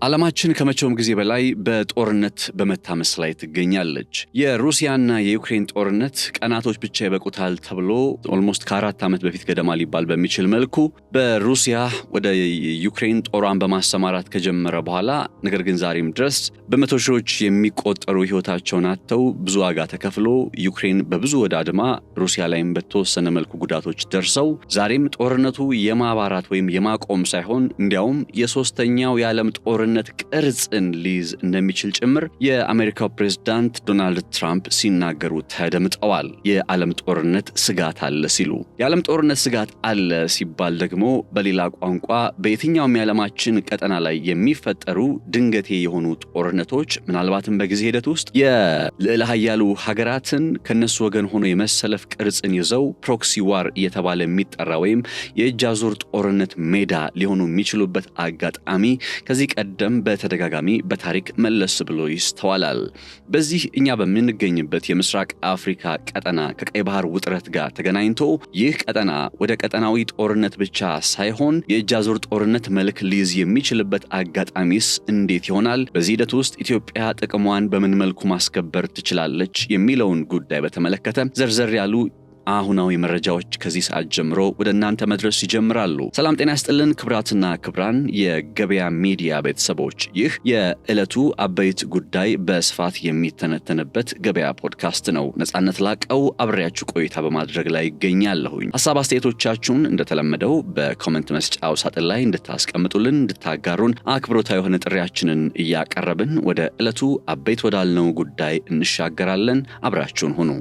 ዓለማችን ከመቼውም ጊዜ በላይ በጦርነት በመታመስ ላይ ትገኛለች። የሩሲያና የዩክሬን ጦርነት ቀናቶች ብቻ ይበቁታል ተብሎ ኦልሞስት ከ4 ዓመት በፊት ገደማ ሊባል በሚችል መልኩ በሩሲያ ወደ ዩክሬን ጦሯን በማሰማራት ከጀመረ በኋላ ነገር ግን ዛሬም ድረስ በመቶ ሺዎች የሚቆጠሩ ሕይወታቸውን አጥተው ብዙ ዋጋ ተከፍሎ ዩክሬን በብዙ ወዳድማ ሩሲያ ላይም በተወሰነ መልኩ ጉዳቶች ደርሰው ዛሬም ጦርነቱ የማባራት ወይም የማቆም ሳይሆን እንዲያውም የሶስተኛው የዓለም ጦርነት ቅርጽን ሊይዝ እንደሚችል ጭምር የአሜሪካው ፕሬዝዳንት ዶናልድ ትራምፕ ሲናገሩ ተደምጠዋል። የዓለም ጦርነት ስጋት አለ ሲሉ የዓለም ጦርነት ስጋት አለ ሲባል ደግሞ በሌላ ቋንቋ በየትኛውም የዓለማችን ቀጠና ላይ የሚፈጠሩ ድንገቴ የሆኑ ጦርነቶች ምናልባትም በጊዜ ሂደት ውስጥ የልዕለ ኃያሉ ሀገራትን ከነሱ ወገን ሆኖ የመሰለፍ ቅርጽን ይዘው ፕሮክሲ ዋር እየተባለ የሚጠራ ወይም የእጅ አዙር ጦርነት ሜዳ ሊሆኑ የሚችሉበት አጋጣሚ ከዚህ ቀደም በተደጋጋሚ በታሪክ መለስ ብሎ ይስተዋላል። በዚህ እኛ በምንገኝበት የምስራቅ አፍሪካ ቀጠና ከቀይ ባህር ውጥረት ጋር ተገናኝቶ ይህ ቀጠና ወደ ቀጠናዊ ጦርነት ብቻ ሳይሆን የእጅ አዙር ጦርነት መልክ ሊይዝ የሚችልበት አጋጣሚስ እንዴት ይሆናል? በዚህ ሂደት ውስጥ ኢትዮጵያ ጥቅሟን በምን መልኩ ማስከበር ትችላለች? የሚለውን ጉዳይ በተመለከተ ዘርዘር ያሉ አሁናዊ መረጃዎች ከዚህ ሰዓት ጀምሮ ወደ እናንተ መድረስ ይጀምራሉ። ሰላም ጤና ይስጥልን ክብራትና ክብራን የገበያ ሚዲያ ቤተሰቦች፣ ይህ የዕለቱ አበይት ጉዳይ በስፋት የሚተነተንበት ገበያ ፖድካስት ነው። ነጻነት ላቀው አብሬያችሁ ቆይታ በማድረግ ላይ ይገኛለሁኝ። ሐሳብ አስተያየቶቻችሁን እንደተለመደው በኮሜንት መስጫው ሳጥን ላይ እንድታስቀምጡልን፣ እንድታጋሩን አክብሮታዊ የሆነ ጥሪያችንን እያቀረብን ወደ ዕለቱ አበይት ወዳልነው ጉዳይ እንሻገራለን። አብራችሁን ሁኑ።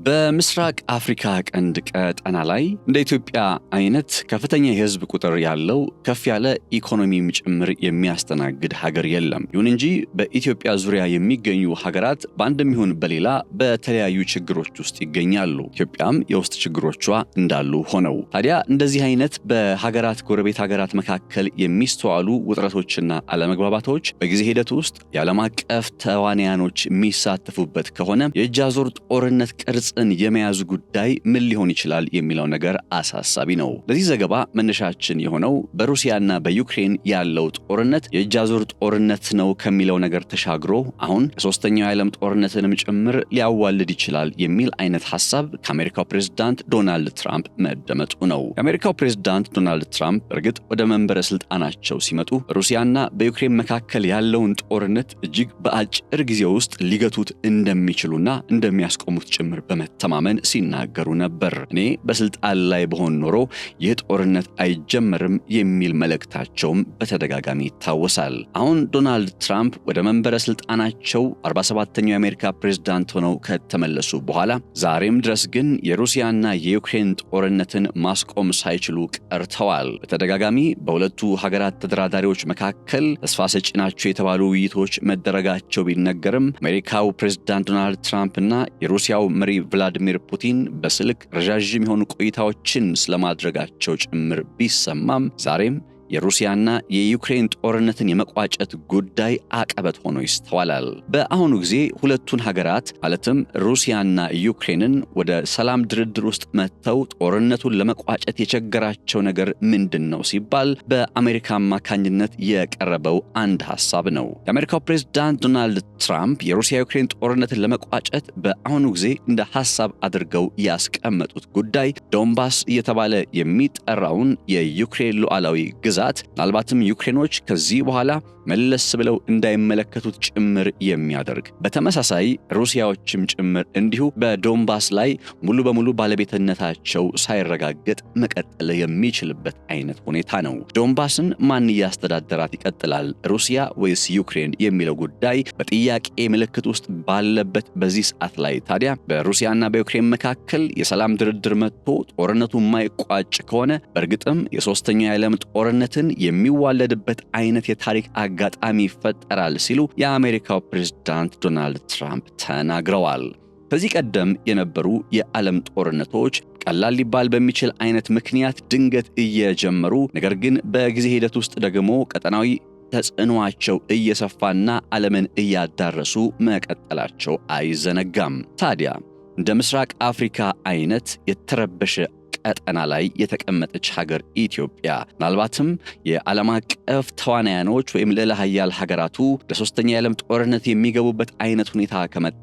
በምስራቅ አፍሪካ ቀንድ ቀጠና ላይ እንደ ኢትዮጵያ አይነት ከፍተኛ የሕዝብ ቁጥር ያለው ከፍ ያለ ኢኮኖሚም ጭምር የሚያስተናግድ ሀገር የለም። ይሁን እንጂ በኢትዮጵያ ዙሪያ የሚገኙ ሀገራት በአንድም ይሁን በሌላ በተለያዩ ችግሮች ውስጥ ይገኛሉ። ኢትዮጵያም የውስጥ ችግሮቿ እንዳሉ ሆነው ታዲያ እንደዚህ አይነት በሀገራት ጎረቤት ሀገራት መካከል የሚስተዋሉ ውጥረቶችና አለመግባባቶች በጊዜ ሂደት ውስጥ የዓለም አቀፍ ተዋንያኖች የሚሳተፉበት ከሆነ የእጅ አዙር ጦርነት ቅርጽ የመያዙ ጉዳይ ምን ሊሆን ይችላል የሚለው ነገር አሳሳቢ ነው። ለዚህ ዘገባ መነሻችን የሆነው በሩሲያና በዩክሬን ያለው ጦርነት የእጅ አዙር ጦርነት ነው ከሚለው ነገር ተሻግሮ አሁን የሶስተኛው የዓለም ጦርነትንም ጭምር ሊያዋልድ ይችላል የሚል አይነት ሐሳብ ከአሜሪካው ፕሬዝዳንት ዶናልድ ትራምፕ መደመጡ ነው። የአሜሪካው ፕሬዝዳንት ዶናልድ ትራምፕ እርግጥ ወደ መንበረ ስልጣናቸው ሲመጡ በሩሲያና በዩክሬን መካከል ያለውን ጦርነት እጅግ በአጭር ጊዜ ውስጥ ሊገቱት እንደሚችሉና እንደሚያስቆሙት ጭምር ተማመን ሲናገሩ ነበር። እኔ በስልጣን ላይ በሆን ኖሮ ይህ ጦርነት አይጀመርም የሚል መልእክታቸውም በተደጋጋሚ ይታወሳል። አሁን ዶናልድ ትራምፕ ወደ መንበረ ስልጣናቸው 47ኛው የአሜሪካ ፕሬዝዳንት ሆነው ከተመለሱ በኋላ ዛሬም ድረስ ግን የሩሲያና የዩክሬን ጦርነትን ማስቆም ሳይችሉ ቀርተዋል። በተደጋጋሚ በሁለቱ ሀገራት ተደራዳሪዎች መካከል ተስፋ ሰጪ ናቸው የተባሉ ውይይቶች መደረጋቸው ቢነገርም አሜሪካው ፕሬዝዳንት ዶናልድ ትራምፕና የሩሲያው መሪ ቭላዲሚር ፑቲን በስልክ ረዣዥም የሆኑ ቆይታዎችን ስለማድረጋቸው ጭምር ቢሰማም ዛሬም የሩሲያና የዩክሬን ጦርነትን የመቋጨት ጉዳይ አቀበት ሆኖ ይስተዋላል። በአሁኑ ጊዜ ሁለቱን ሀገራት ማለትም ሩሲያና ዩክሬንን ወደ ሰላም ድርድር ውስጥ መጥተው ጦርነቱን ለመቋጨት የቸገራቸው ነገር ምንድነው ሲባል በአሜሪካ አማካኝነት የቀረበው አንድ ሐሳብ ነው። የአሜሪካው ፕሬዝዳንት ዶናልድ ትራምፕ የሩሲያ ዩክሬን ጦርነትን ለመቋጨት በአሁኑ ጊዜ እንደ ሐሳብ አድርገው ያስቀመጡት ጉዳይ ዶንባስ እየተባለ የሚጠራውን የዩክሬን ሉዓላዊ ግዛት ምናልባትም ዩክሬኖች ከዚህ በኋላ መለስ ብለው እንዳይመለከቱት ጭምር የሚያደርግ በተመሳሳይ ሩሲያዎችም ጭምር እንዲሁ በዶንባስ ላይ ሙሉ በሙሉ ባለቤትነታቸው ሳይረጋገጥ መቀጠል የሚችልበት አይነት ሁኔታ ነው። ዶንባስን ማን ያስተዳደራት ይቀጥላል? ሩሲያ ወይስ ዩክሬን የሚለው ጉዳይ በጥያቄ ምልክት ውስጥ ባለበት በዚህ ሰዓት ላይ ታዲያ በሩሲያና በዩክሬን መካከል የሰላም ድርድር መጥቶ ጦርነቱ የማይቋጭ ከሆነ በእርግጥም የሶስተኛው የዓለም ጦርነትን የሚዋለድበት አይነት የታሪክ አጋጣሚ ይፈጠራል ሲሉ የአሜሪካው ፕሬዝዳንት ዶናልድ ትራምፕ ተናግረዋል። ከዚህ ቀደም የነበሩ የዓለም ጦርነቶች ቀላል ሊባል በሚችል አይነት ምክንያት ድንገት እየጀመሩ ነገር ግን በጊዜ ሂደት ውስጥ ደግሞ ቀጠናዊ ተጽዕኖአቸው እየሰፋና ዓለምን እያዳረሱ መቀጠላቸው አይዘነጋም። ታዲያ እንደ ምስራቅ አፍሪካ አይነት የተረበሸ ቀጠና ላይ የተቀመጠች ሀገር ኢትዮጵያ ምናልባትም የዓለም አቀፍ ተዋናያኖች ወይም ልዕለ ኃያል ሀገራቱ ለሶስተኛ የዓለም ጦርነት የሚገቡበት አይነት ሁኔታ ከመጣ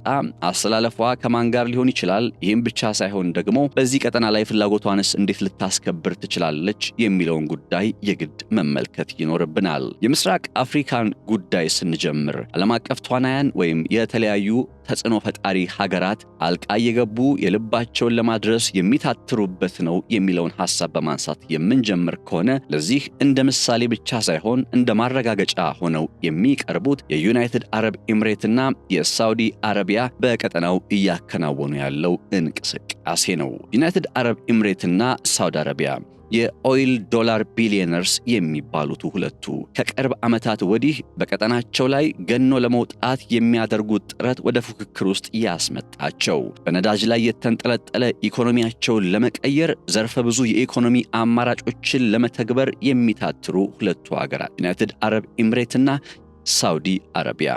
አስተላለፏ ከማን ጋር ሊሆን ይችላል? ይህም ብቻ ሳይሆን ደግሞ በዚህ ቀጠና ላይ ፍላጎቷንስ እንዴት ልታስከብር ትችላለች የሚለውን ጉዳይ የግድ መመልከት ይኖርብናል። የምስራቅ አፍሪካን ጉዳይ ስንጀምር ዓለም አቀፍ ተዋናያን ወይም የተለያዩ ተጽዕኖ ፈጣሪ ሀገራት አልቃ የገቡ የልባቸውን ለማድረስ የሚታትሩበት ነው የሚለውን ሐሳብ በማንሳት የምንጀምር ከሆነ ለዚህ እንደ ምሳሌ ብቻ ሳይሆን እንደ ማረጋገጫ ሆነው የሚቀርቡት የዩናይትድ አረብ ኤምሬትና የሳውዲ አረቢያ በቀጠናው እያከናወኑ ያለው እንቅስቃሴ ነው። ዩናይትድ አረብ ኤምሬትና ሳውዲ አረቢያ የኦይል ዶላር ቢሊዮነርስ የሚባሉት ሁለቱ ከቅርብ ዓመታት ወዲህ በቀጠናቸው ላይ ገኖ ለመውጣት የሚያደርጉት ጥረት ወደ ፉክክር ውስጥ ያስመጣቸው በነዳጅ ላይ የተንጠለጠለ ኢኮኖሚያቸውን ለመቀየር ዘርፈ ብዙ የኢኮኖሚ አማራጮችን ለመተግበር የሚታትሩ ሁለቱ ሀገራት ዩናይትድ አረብ ኤምሬትና ሳውዲ አረቢያ።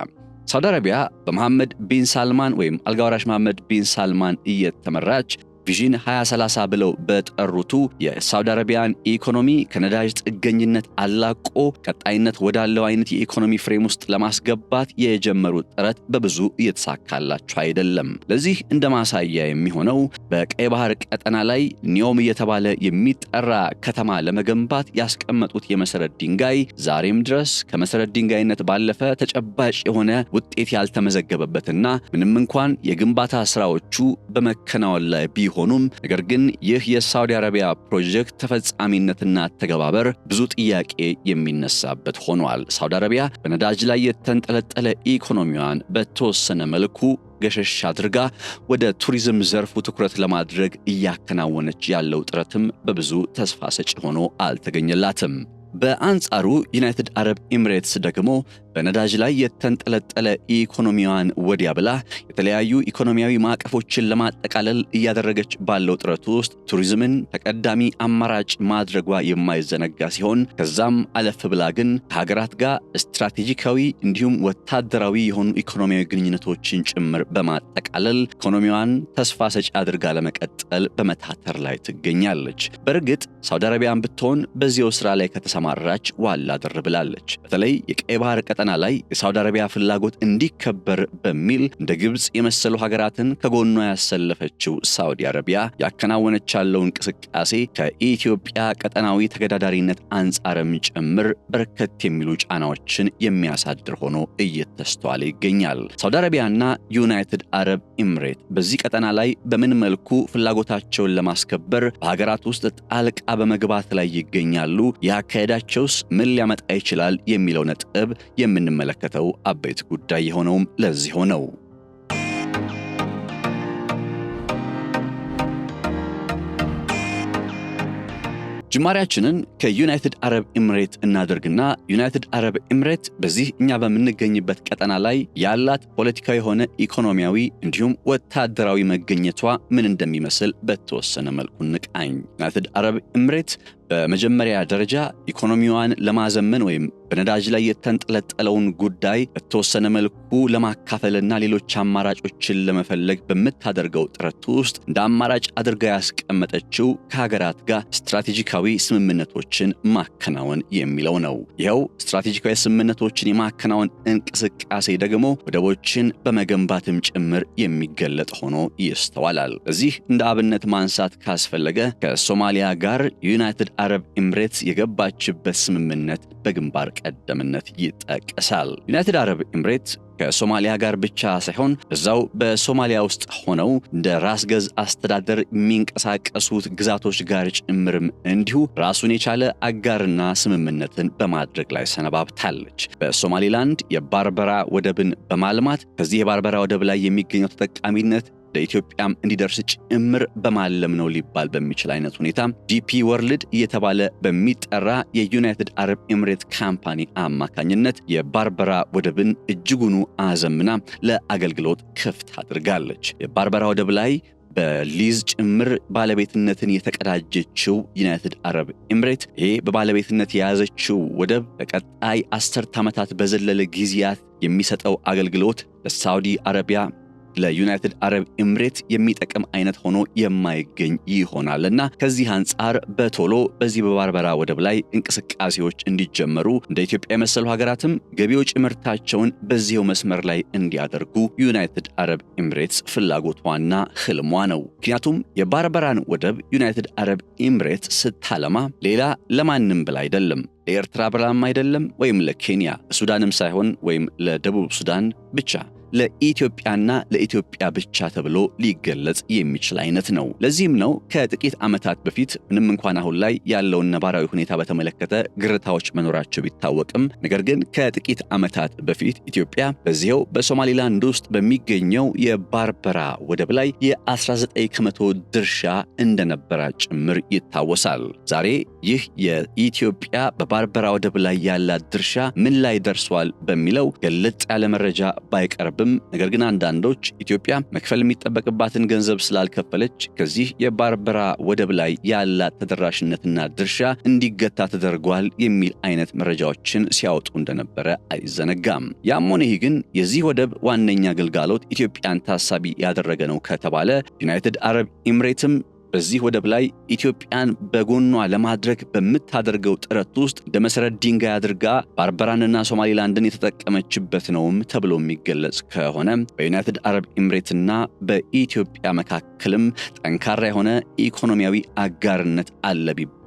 ሳውዲ አረቢያ በመሐመድ ቢን ሳልማን ወይም አልጋወራሽ መሐመድ ቢን ሳልማን እየተመራች ቪዥን 2030 ብለው በጠሩቱ የሳውዲ አረቢያን ኢኮኖሚ ከነዳጅ ጥገኝነት አላቆ ቀጣይነት ወዳለው አይነት የኢኮኖሚ ፍሬም ውስጥ ለማስገባት የጀመሩት ጥረት በብዙ እየተሳካላቸው አይደለም። ለዚህ እንደ ማሳያ የሚሆነው በቀይ ባህር ቀጠና ላይ ኒዮም እየተባለ የሚጠራ ከተማ ለመገንባት ያስቀመጡት የመሰረት ድንጋይ ዛሬም ድረስ ከመሰረት ድንጋይነት ባለፈ ተጨባጭ የሆነ ውጤት ያልተመዘገበበትና ምንም እንኳን የግንባታ ስራዎቹ በመከናወን ላይ ቢሆኑም ነገር ግን ይህ የሳውዲ አረቢያ ፕሮጀክት ተፈጻሚነትና ተገባበር ብዙ ጥያቄ የሚነሳበት ሆኗል። ሳውዲ አረቢያ በነዳጅ ላይ የተንጠለጠለ ኢኮኖሚዋን በተወሰነ መልኩ ገሸሽ አድርጋ ወደ ቱሪዝም ዘርፉ ትኩረት ለማድረግ እያከናወነች ያለው ጥረትም በብዙ ተስፋ ሰጪ ሆኖ አልተገኘላትም። በአንጻሩ ዩናይትድ አረብ ኤምሬትስ ደግሞ በነዳጅ ላይ የተንጠለጠለ ኢኮኖሚዋን ወዲያ ብላ የተለያዩ ኢኮኖሚያዊ ማዕቀፎችን ለማጠቃለል እያደረገች ባለው ጥረት ውስጥ ቱሪዝምን ተቀዳሚ አማራጭ ማድረጓ የማይዘነጋ ሲሆን ከዛም አለፍ ብላ ግን ከሀገራት ጋር ስትራቴጂካዊ እንዲሁም ወታደራዊ የሆኑ ኢኮኖሚያዊ ግንኙነቶችን ጭምር በማጠቃለል ኢኮኖሚዋን ተስፋ ሰጪ አድርጋ ለመቀጠል በመታተር ላይ ትገኛለች። በእርግጥ ሳውዲ አረቢያን ብትሆን በዚያው ስራ ላይ ከተሰማራች ዋላ ደር ብላለች። በተለይ የቀይ ባህር ቀጠና ላይ የሳውዲ አረቢያ ፍላጎት እንዲከበር በሚል እንደ ግብጽ የመሰሉ ሀገራትን ከጎኗ ያሰለፈችው ሳውዲ አረቢያ ያከናወነች ያለው እንቅስቃሴ ከኢትዮጵያ ቀጠናዊ ተገዳዳሪነት አንጻርም ጭምር በርከት የሚሉ ጫናዎችን የሚያሳድር ሆኖ እየተስተዋለ ይገኛል። ሳውዲ አረቢያና ዩናይትድ አረብ ኤምሬት በዚህ ቀጠና ላይ በምን መልኩ ፍላጎታቸውን ለማስከበር በሀገራት ውስጥ ጣልቃ በመግባት ላይ ይገኛሉ? ያካሄዳቸውስ ምን ሊያመጣ ይችላል የሚለው ነጥብ የምንመለከተው አበይት ጉዳይ የሆነውም ለዚህ ሆነው። ጅማሬያችንን ከዩናይትድ አረብ ኤምሬት እናደርግና ዩናይትድ አረብ ኤምሬት በዚህ እኛ በምንገኝበት ቀጠና ላይ ያላት ፖለቲካዊ የሆነ ኢኮኖሚያዊ እንዲሁም ወታደራዊ መገኘቷ ምን እንደሚመስል በተወሰነ መልኩ እንቃኝ። ዩናይትድ አረብ ኤምሬት በመጀመሪያ ደረጃ ኢኮኖሚዋን ለማዘመን ወይም በነዳጅ ላይ የተንጠለጠለውን ጉዳይ በተወሰነ መልኩ ለማካፈልና ሌሎች አማራጮችን ለመፈለግ በምታደርገው ጥረት ውስጥ እንደ አማራጭ አድርጋ ያስቀመጠችው ከሀገራት ጋር ስትራቴጂካዊ ስምምነቶችን ማከናወን የሚለው ነው። ይኸው ስትራቴጂካዊ ስምምነቶችን የማከናወን እንቅስቃሴ ደግሞ ወደቦችን በመገንባትም ጭምር የሚገለጥ ሆኖ ይስተዋላል። እዚህ እንደ አብነት ማንሳት ካስፈለገ ከሶማሊያ ጋር ዩናይትድ አረብ ኤምሬትስ የገባችበት ስምምነት በግንባር ቀደምነት ይጠቀሳል። ዩናይትድ አረብ ኤምሬትስ ከሶማሊያ ጋር ብቻ ሳይሆን በዛው በሶማሊያ ውስጥ ሆነው እንደ ራስ ገዝ አስተዳደር የሚንቀሳቀሱት ግዛቶች ጋር ጭምርም እንዲሁ ራሱን የቻለ አጋርና ስምምነትን በማድረግ ላይ ሰነባብታለች። በሶማሊላንድ የባርበራ ወደብን በማልማት ከዚህ የባርበራ ወደብ ላይ የሚገኘው ተጠቃሚነት ለኢትዮጵያም እንዲደርስ ጭምር በማለም ነው ሊባል በሚችል አይነት ሁኔታ ዲፒ ወርልድ እየተባለ በሚጠራ የዩናይትድ አረብ ኤምሬት ካምፓኒ አማካኝነት የባርበራ ወደብን እጅጉኑ አዘምና ለአገልግሎት ክፍት አድርጋለች። የባርበራ ወደብ ላይ በሊዝ ጭምር ባለቤትነትን የተቀዳጀችው ዩናይትድ አረብ ኤምሬት ይሄ በባለቤትነት የያዘችው ወደብ በቀጣይ 10 ዓመታት በዘለለ ጊዜያት የሚሰጠው አገልግሎት ለሳውዲ አረቢያ ለዩናይትድ አረብ ኤምሬት የሚጠቅም አይነት ሆኖ የማይገኝ ይሆናልና ከዚህ አንጻር በቶሎ በዚህ በባርበራ ወደብ ላይ እንቅስቃሴዎች እንዲጀመሩ እንደ ኢትዮጵያ የመሰሉ ሀገራትም ገቢ ወጪ ምርታቸውን በዚህው መስመር ላይ እንዲያደርጉ ዩናይትድ አረብ ኤምሬትስ ፍላጎቷና ህልሟ ነው። ምክንያቱም የባርበራን ወደብ ዩናይትድ አረብ ኤምሬት ስታለማ ሌላ ለማንም ብላ አይደለም፣ ለኤርትራ ብላም አይደለም፣ ወይም ለኬንያ ሱዳንም ሳይሆን ወይም ለደቡብ ሱዳን ብቻ ለኢትዮጵያና ለኢትዮጵያ ብቻ ተብሎ ሊገለጽ የሚችል አይነት ነው። ለዚህም ነው ከጥቂት ዓመታት በፊት ምንም እንኳን አሁን ላይ ያለውን ነባራዊ ሁኔታ በተመለከተ ግርታዎች መኖራቸው ቢታወቅም ነገር ግን ከጥቂት ዓመታት በፊት ኢትዮጵያ በዚያው በሶማሊላንድ ውስጥ በሚገኘው የባርበራ ወደብ ላይ የ19% ድርሻ እንደነበረ ጭምር ይታወሳል። ዛሬ ይህ የኢትዮጵያ በባርበራ ወደብ ላይ ያላት ድርሻ ምን ላይ ደርሷል በሚለው ገለጽ ያለ መረጃ ባይቀርብ ነገር ግን አንዳንዶች ኢትዮጵያ መክፈል የሚጠበቅባትን ገንዘብ ስላልከፈለች ከዚህ የባርበራ ወደብ ላይ ያላት ተደራሽነትና ድርሻ እንዲገታ ተደርጓል የሚል አይነት መረጃዎችን ሲያወጡ እንደነበረ አይዘነጋም። ያም ሆነ ይህ ግን የዚህ ወደብ ዋነኛ ግልጋሎት ኢትዮጵያን ታሳቢ ያደረገ ነው ከተባለ ዩናይትድ አረብ ኤምሬትም በዚህ ወደብ ላይ ኢትዮጵያን በጎኗ ለማድረግ በምታደርገው ጥረት ውስጥ እንደ መሰረት ድንጋይ አድርጋ ባርበራንና ሶማሊላንድን የተጠቀመችበት ነውም ተብሎ የሚገለጽ ከሆነ በዩናይትድ አረብ ኤምሬትና በኢትዮጵያ መካከልም ጠንካራ የሆነ ኢኮኖሚያዊ አጋርነት አለ ቢባል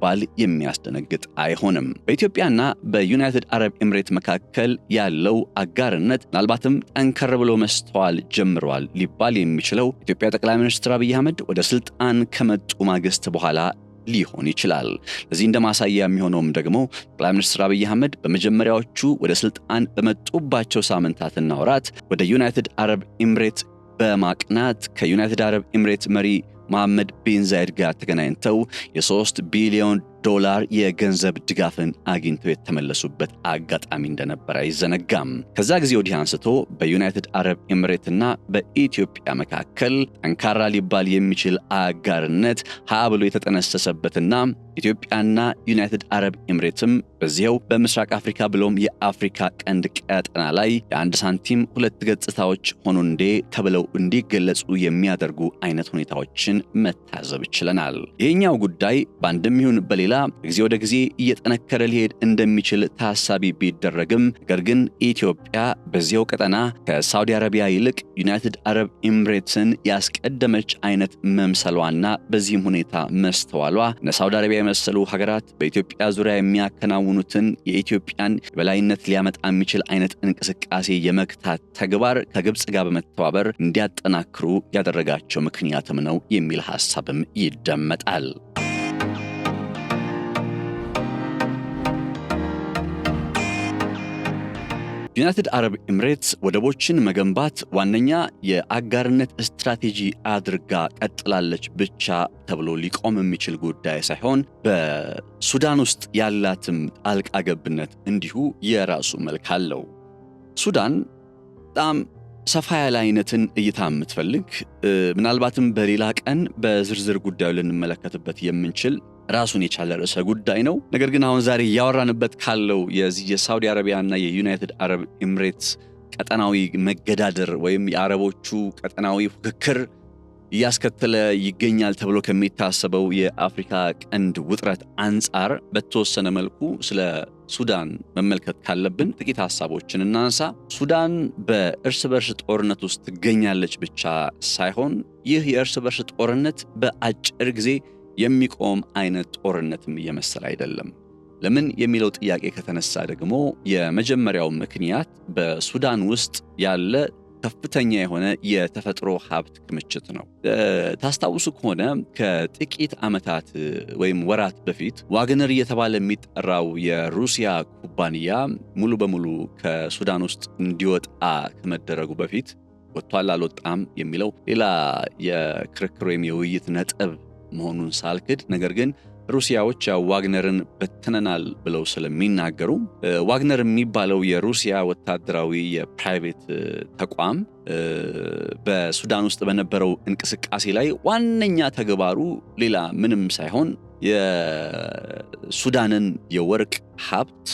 የሚያስደነግጥ አይሆንም። በኢትዮጵያና በዩናይትድ አረብ ኤምሬት መካከል ያለው አጋርነት ምናልባትም ጠንከር ብሎ መስተዋል ጀምሯል ሊባል የሚችለው ኢትዮጵያ ጠቅላይ ሚኒስትር አብይ አህመድ ወደ ስልጣን ከመጡ ማግስት በኋላ ሊሆን ይችላል። ለዚህ እንደማሳያ የሚሆነውም ደግሞ ጠቅላይ ሚኒስትር አብይ አህመድ በመጀመሪያዎቹ ወደ ስልጣን በመጡባቸው ሳምንታትና ወራት ወደ ዩናይትድ አረብ ኤምሬት በማቅናት ከዩናይትድ አረብ ኤምሬት መሪ መሐመድ ቢን ዛይድ ጋር ተገናኝተው የ3 ቢሊዮን ዶላር የገንዘብ ድጋፍን አግኝተው የተመለሱበት አጋጣሚ እንደነበረ አይዘነጋም። ከዛ ጊዜ ወዲህ አንስቶ በዩናይትድ አረብ ኤምሬትና በኢትዮጵያ መካከል ጠንካራ ሊባል የሚችል አጋርነት ብሎ የተጠነሰሰበትና ኢትዮጵያና ዩናይትድ አረብ ኤምሬትም በዚያው በምስራቅ አፍሪካ ብሎም የአፍሪካ ቀንድ ቀጠና ላይ የአንድ ሳንቲም ሁለት ገጽታዎች ሆኖ ተብለው እንዲገለጹ የሚያደርጉ አይነት ሁኔታዎችን መታዘብ ይችላል። ይሄኛው ጉዳይ በአንድም ይሁን በሌላ ጊዜ ወደ ጊዜ እየጠነከረ ሊሄድ እንደሚችል ታሳቢ ቢደረግም ነገር ግን ኢትዮጵያ በዚያው ቀጠና ከሳውዲ አረቢያ ይልቅ ዩናይትድ አረብ ኤምሬትን ያስቀደመች አይነት መምሰሏና በዚህም ሁኔታ መስተዋሏ ሳውዲ አረቢያ የመሰሉ ሀገራት በኢትዮጵያ ዙሪያ የሚያከናውኑትን የኢትዮጵያን የበላይነት ሊያመጣ የሚችል አይነት እንቅስቃሴ የመክታት ተግባር ከግብጽ ጋር በመተባበር እንዲያጠናክሩ ያደረጋቸው ምክንያትም ነው የሚል ሐሳብም ይደመጣል። ዩናይትድ አረብ ኤምሬትስ ወደቦችን መገንባት ዋነኛ የአጋርነት ስትራቴጂ አድርጋ ቀጥላለች ብቻ ተብሎ ሊቆም የሚችል ጉዳይ ሳይሆን በሱዳን ውስጥ ያላትም ጣልቃ ገብነት እንዲሁ የራሱ መልክ አለው። ሱዳን በጣም ሰፋ ያለ አይነትን እይታ የምትፈልግ ምናልባትም በሌላ ቀን በዝርዝር ጉዳዩ ልንመለከትበት የምንችል ራሱን የቻለ ርዕሰ ጉዳይ ነው። ነገር ግን አሁን ዛሬ ያወራንበት ካለው የሳውዲ አረቢያና የዩናይትድ አረብ ኤምሬትስ ቀጠናዊ መገዳደር ወይም የአረቦቹ ቀጠናዊ ፉክክር እያስከተለ ይገኛል ተብሎ ከሚታሰበው የአፍሪካ ቀንድ ውጥረት አንጻር በተወሰነ መልኩ ስለ ሱዳን መመልከት ካለብን ጥቂት ሐሳቦችን እናንሳ። ሱዳን በእርስ በርስ ጦርነት ውስጥ ትገኛለች ብቻ ሳይሆን ይህ የእርስ በርስ ጦርነት በአጭር ጊዜ የሚቆም አይነት ጦርነትም እየመሰለ አይደለም። ለምን የሚለው ጥያቄ ከተነሳ ደግሞ የመጀመሪያው ምክንያት በሱዳን ውስጥ ያለ ከፍተኛ የሆነ የተፈጥሮ ሀብት ክምችት ነው። ታስታውሱ ከሆነ ከጥቂት ዓመታት ወይም ወራት በፊት ዋግነር እየተባለ የሚጠራው የሩሲያ ኩባንያ ሙሉ በሙሉ ከሱዳን ውስጥ እንዲወጣ ከመደረጉ በፊት ወጥቷል አልወጣም የሚለው ሌላ የክርክር ወይም የውይይት ነጥብ መሆኑን ሳልክድ፣ ነገር ግን ሩሲያዎች ያው ዋግነርን በትነናል ብለው ስለሚናገሩ ዋግነር የሚባለው የሩሲያ ወታደራዊ የፕራይቬት ተቋም በሱዳን ውስጥ በነበረው እንቅስቃሴ ላይ ዋነኛ ተግባሩ ሌላ ምንም ሳይሆን የሱዳንን የወርቅ ሀብት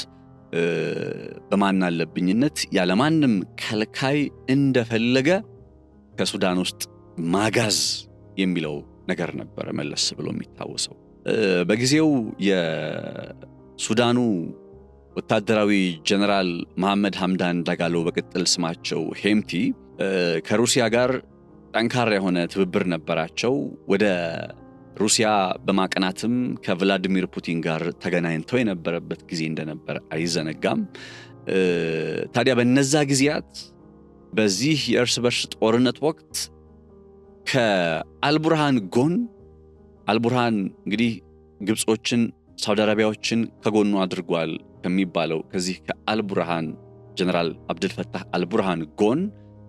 በማናለብኝነት ያለማንም ከልካይ እንደፈለገ ከሱዳን ውስጥ ማጋዝ የሚለው ነገር ነበር መለስ ብሎ የሚታወሰው። በጊዜው የሱዳኑ ወታደራዊ ጀነራል መሐመድ ሐምዳን ዳጋሎ በቅጥል ስማቸው ሄምቲ ከሩሲያ ጋር ጠንካራ የሆነ ትብብር ነበራቸው። ወደ ሩሲያ በማቀናትም ከቭላዲሚር ፑቲን ጋር ተገናኝተው የነበረበት ጊዜ እንደነበር አይዘነጋም። ታዲያ በእነዛ ጊዜያት በዚህ የእርስ በርስ ጦርነት ወቅት ከአልቡርሃን ጎን አልቡርሃን እንግዲህ ግብጾችን ሳውዲ አረቢያዎችን ከጎኑ አድርጓል ከሚባለው ከዚህ ከአልቡርሃን ጀነራል አብዱልፈታህ አልቡርሃን ጎን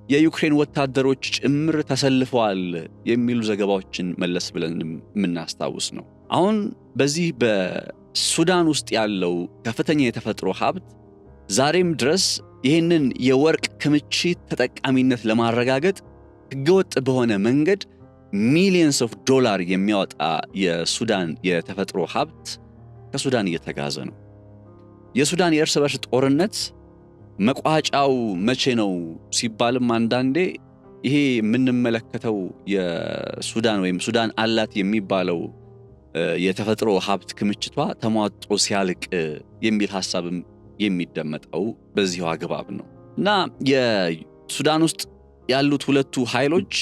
የዩክሬን ወታደሮች ጭምር ተሰልፈዋል የሚሉ ዘገባዎችን መለስ ብለን የምናስታውስ ነው። አሁን በዚህ በሱዳን ውስጥ ያለው ከፍተኛ የተፈጥሮ ሀብት ዛሬም ድረስ ይህንን የወርቅ ክምችት ተጠቃሚነት ለማረጋገጥ ህገወጥ በሆነ መንገድ ሚሊየንስ ኦፍ ዶላር የሚያወጣ የሱዳን የተፈጥሮ ሀብት ከሱዳን እየተጋዘ ነው። የሱዳን የእርስ በርስ ጦርነት መቋጫው መቼ ነው ሲባልም አንዳንዴ ይሄ የምንመለከተው የሱዳን ወይም ሱዳን አላት የሚባለው የተፈጥሮ ሀብት ክምችቷ ተሟጦ ሲያልቅ የሚል ሐሳብም የሚደመጠው በዚሁ አግባብ ነው እና የሱዳን ውስጥ ያሉት ሁለቱ ኃይሎች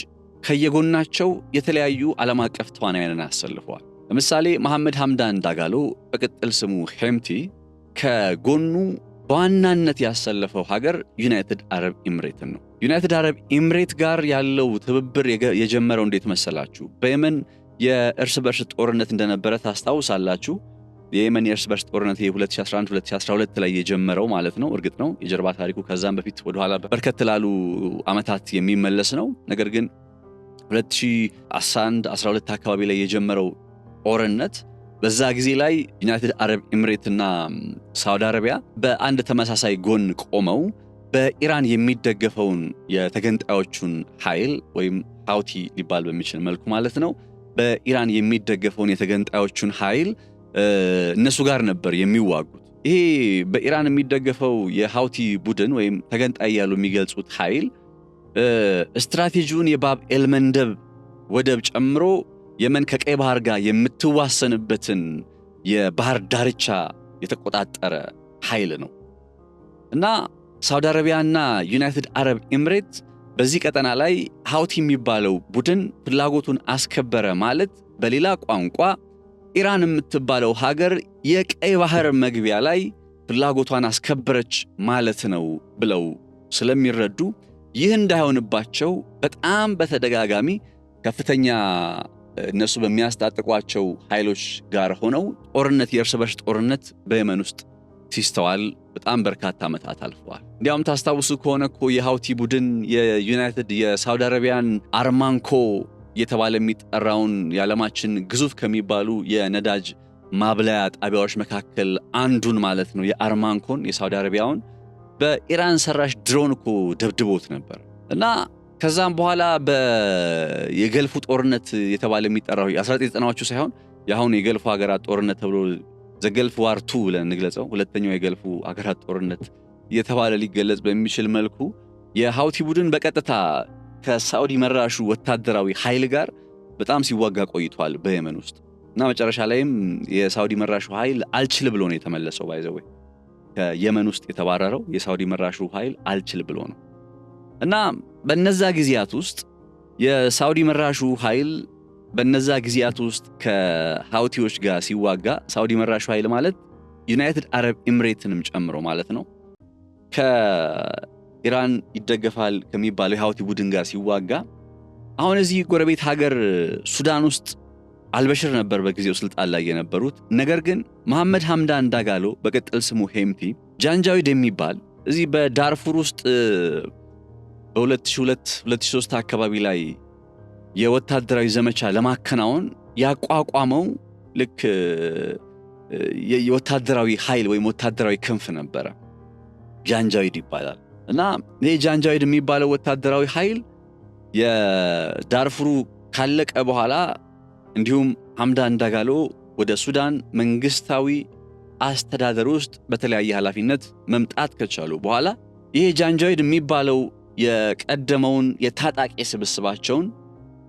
ከየጎናቸው የተለያዩ ዓለም አቀፍ ተዋናያንን አሰልፈዋል። ለምሳሌ መሐመድ ሐምዳን ዳጋሎ በቅጥል ስሙ ሄምቲ ከጎኑ በዋናነት ያሰለፈው ሀገር ዩናይትድ አረብ ኤምሬትን ነው። ዩናይትድ አረብ ኤምሬት ጋር ያለው ትብብር የጀመረው እንዴት መሰላችሁ? በየመን የእርስ በርስ ጦርነት እንደነበረ ታስታውሳላችሁ። የየመን የእርስ በርስ ጦርነት የ2011-2012 ላይ የጀመረው ማለት ነው። እርግጥ ነው የጀርባ ታሪኩ ከዛም በፊት ወደኋላ በርከት ላሉ ዓመታት የሚመለስ ነው። ነገር ግን 2011-12 አካባቢ ላይ የጀመረው ጦርነት በዛ ጊዜ ላይ ዩናይትድ አረብ ኤምሬትና ሳውዲ አረቢያ በአንድ ተመሳሳይ ጎን ቆመው በኢራን የሚደገፈውን የተገንጣዮቹን ኃይል ወይም ሃውቲ ሊባል በሚችል መልኩ ማለት ነው በኢራን የሚደገፈውን የተገንጣዮቹን ኃይል እነሱ ጋር ነበር የሚዋጉት። ይሄ በኢራን የሚደገፈው የሃውቲ ቡድን ወይም ተገንጣይ ያሉ የሚገልጹት ኃይል ስትራቴጂውን የባብ ኤልመንደብ ወደብ ጨምሮ የመን ከቀይ ባህር ጋር የምትዋሰንበትን የባህር ዳርቻ የተቆጣጠረ ኃይል ነው እና ሳውዲ አረቢያና ዩናይትድ አረብ ኤምሬት በዚህ ቀጠና ላይ ሃውቲ የሚባለው ቡድን ፍላጎቱን አስከበረ ማለት በሌላ ቋንቋ ኢራን የምትባለው ሀገር የቀይ ባህር መግቢያ ላይ ፍላጎቷን አስከበረች ማለት ነው ብለው ስለሚረዱ ይህ እንዳይሆንባቸው በጣም በተደጋጋሚ ከፍተኛ እነሱ በሚያስታጥቋቸው ኃይሎች ጋር ሆነው ጦርነት የእርስ በርስ ጦርነት በየመን ውስጥ ሲስተዋል በጣም በርካታ ዓመታት አልፈዋል። እንዲያውም ታስታውሱ ከሆነ እኮ የሃውቲ ቡድን የዩናይትድ የሳውዲ አረቢያን አርማንኮ እየተባለ የሚጠራውን የዓለማችን ግዙፍ ከሚባሉ የነዳጅ ማብላያ ጣቢያዎች መካከል አንዱን ማለት ነው የአርማንኮን የሳውዲ አረቢያውን በኢራን ሰራሽ ድሮን እኮ ደብድቦት ነበር እና ከዛም በኋላ የገልፉ ጦርነት የተባለ የሚጠራው የ1990ዎቹ ሳይሆን የአሁኑ የገልፉ ሀገራት ጦርነት ተብሎ ዘገልፍ ዋር 2 ብለን እንግለጸው ሁለተኛው የገልፉ ሀገራት ጦርነት እየተባለ ሊገለጽ በሚችል መልኩ የሃውቲ ቡድን በቀጥታ ከሳውዲ መራሹ ወታደራዊ ኃይል ጋር በጣም ሲዋጋ ቆይቷል በየመን ውስጥ እና መጨረሻ ላይም የሳውዲ መራሹ ኃይል አልችል ብሎ ነው የተመለሰው። ባይዘው ከየመን ውስጥ የተባረረው የሳውዲ መራሹ ኃይል አልችል ብሎ ነው እና በነዛ ጊዜያት ውስጥ የሳውዲ መራሹ ኃይል በነዛ ጊዜያት ውስጥ ከሃውቲዎች ጋር ሲዋጋ ሳውዲ መራሹ ኃይል ማለት ዩናይትድ አረብ ኤምሬትንም ጨምሮ ማለት ነው ከኢራን ይደገፋል ከሚባለው የሃውቲ ቡድን ጋር ሲዋጋ አሁን እዚህ ጎረቤት ሀገር ሱዳን ውስጥ አልበሽር ነበር በጊዜው ስልጣን ላይ የነበሩት። ነገር ግን መሐመድ ሐምዳን ዳጋሎ በቅጥል ስሙ ሄምቲ ጃንጃዊድ የሚባል እዚህ በዳርፉር ውስጥ በ2002-2003 አካባቢ ላይ የወታደራዊ ዘመቻ ለማከናወን ያቋቋመው ልክ የወታደራዊ ኃይል ወይም ወታደራዊ ክንፍ ነበረ። ጃንጃዊድ ይባላል። እና ይሄ ጃንጃዊድ የሚባለው ወታደራዊ ኃይል የዳርፉሩ ካለቀ በኋላ እንዲሁም ሐምዳን ዳጋሎ ወደ ሱዳን መንግስታዊ አስተዳደር ውስጥ በተለያየ ኃላፊነት መምጣት ከቻሉ በኋላ ይሄ ጃንጃዊድ የሚባለው የቀደመውን የታጣቂ ስብስባቸውን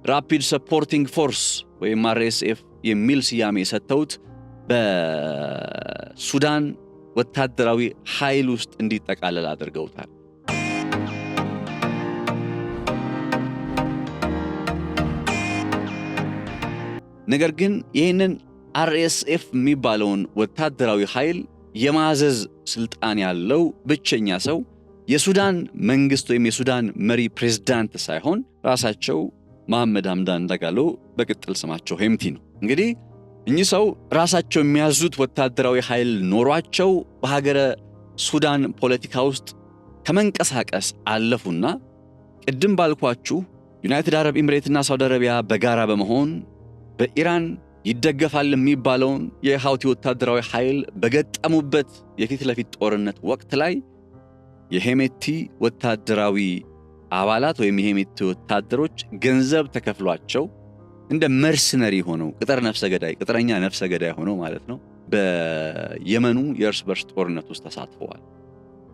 ራፒድ ሰፖርቲንግ ፎርስ ወይም RSF የሚል ስያሜ ሰጥተውት በሱዳን ወታደራዊ ኃይል ውስጥ እንዲጠቃለል አድርገውታል። ነገር ግን ይህንን RSF የሚባለውን ወታደራዊ ኃይል የማዘዝ ስልጣን ያለው ብቸኛ ሰው የሱዳን መንግስት ወይም የሱዳን መሪ ፕሬዝዳንት ሳይሆን ራሳቸው መሐመድ ሐምዳን ዳጋሎ በቅጥል ስማቸው ሄምቲ ነው። እንግዲህ እኚህ ሰው ራሳቸው የሚያዙት ወታደራዊ ኃይል ኖሯቸው በሀገረ ሱዳን ፖለቲካ ውስጥ ከመንቀሳቀስ አለፉና ቅድም ባልኳችሁ ዩናይትድ አረብ ኤምሬትና ሳውዲ አረቢያ በጋራ በመሆን በኢራን ይደገፋል የሚባለውን የሃውቲ ወታደራዊ ኃይል በገጠሙበት የፊት ለፊት ጦርነት ወቅት ላይ የሄሜቲ ወታደራዊ አባላት ወይም የሄሜቲ ወታደሮች ገንዘብ ተከፍሏቸው እንደ መርሰነሪ ሆነው ቅጥረኛ ነፍሰ ገዳይ ሆነው ማለት ነው በየመኑ የእርስ በርስ ጦርነት ውስጥ ተሳትፈዋል።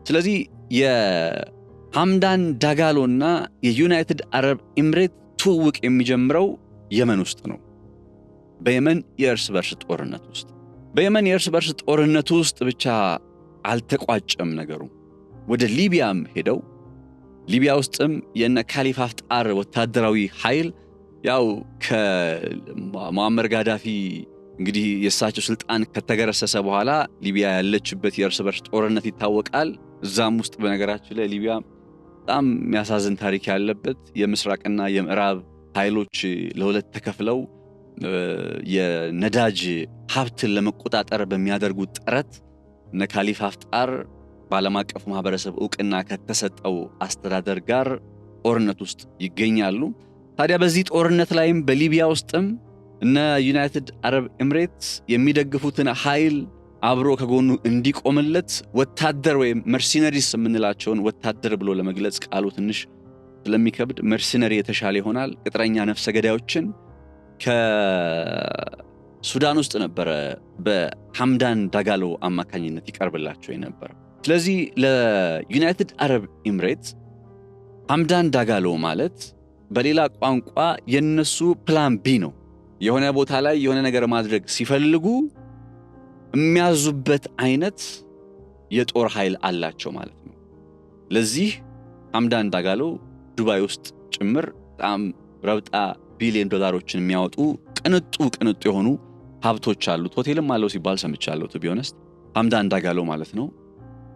ስለዚህ የሐምዳን ዳጋሎና የዩናይትድ አረብ ኤምሬት ትውውቅ የሚጀምረው የመን ውስጥ ነው። በየመን የእርስ በርስ ጦርነት ውስጥ በየመን የእርስ በርስ ጦርነት ውስጥ ብቻ አልተቋጨም ነገሩ። ወደ ሊቢያም ሄደው ሊቢያ ውስጥም የነ ካሊፋ ሀፍጣር ወታደራዊ ኃይል ያው ከሙአመር ጋዳፊ እንግዲህ የእሳቸው ስልጣን ከተገረሰሰ በኋላ ሊቢያ ያለችበት የእርስ በርስ ጦርነት ይታወቃል። እዛም ውስጥ በነገራችን ላይ ሊቢያ በጣም የሚያሳዝን ታሪክ ያለበት የምስራቅና የምዕራብ ኃይሎች ለሁለት ተከፍለው የነዳጅ ሀብትን ለመቆጣጠር በሚያደርጉት ጥረት እነ ካሊፋ ሀፍጣር በዓለም አቀፉ ማህበረሰብ ዕውቅና ከተሰጠው አስተዳደር ጋር ጦርነት ውስጥ ይገኛሉ። ታዲያ በዚህ ጦርነት ላይም በሊቢያ ውስጥም እነ ዩናይትድ አረብ ኤምሬትስ የሚደግፉትን ኃይል አብሮ ከጎኑ እንዲቆምለት ወታደር ወይም መርሲነሪስ የምንላቸውን ወታደር ብሎ ለመግለጽ ቃሉ ትንሽ ስለሚከብድ መርሲነሪ የተሻለ ይሆናል። ቅጥረኛ ነፍሰ ገዳዮችን ከሱዳን ውስጥ ነበረ በሐምዳን ዳጋሎ አማካኝነት ይቀርብላቸው የነበረ። ስለዚህ ለዩናይትድ አረብ ኤምሬትስ ሐምዳን ዳጋሎ ማለት በሌላ ቋንቋ የነሱ ፕላን ቢ ነው። የሆነ ቦታ ላይ የሆነ ነገር ማድረግ ሲፈልጉ የሚያዙበት አይነት የጦር ኃይል አላቸው ማለት ነው። ለዚህ ሐምዳን ዳጋሎ ዱባይ ውስጥ ጭምር በጣም ረብጣ ቢሊዮን ዶላሮችን የሚያወጡ ቅንጡ የሆኑ ሀብቶች አሉት። ሆቴልም አለው ሲባል ሰምቻለሁ። ቱ ቢ ኦነስት ሐምዳን ዳጋሎ ማለት ነው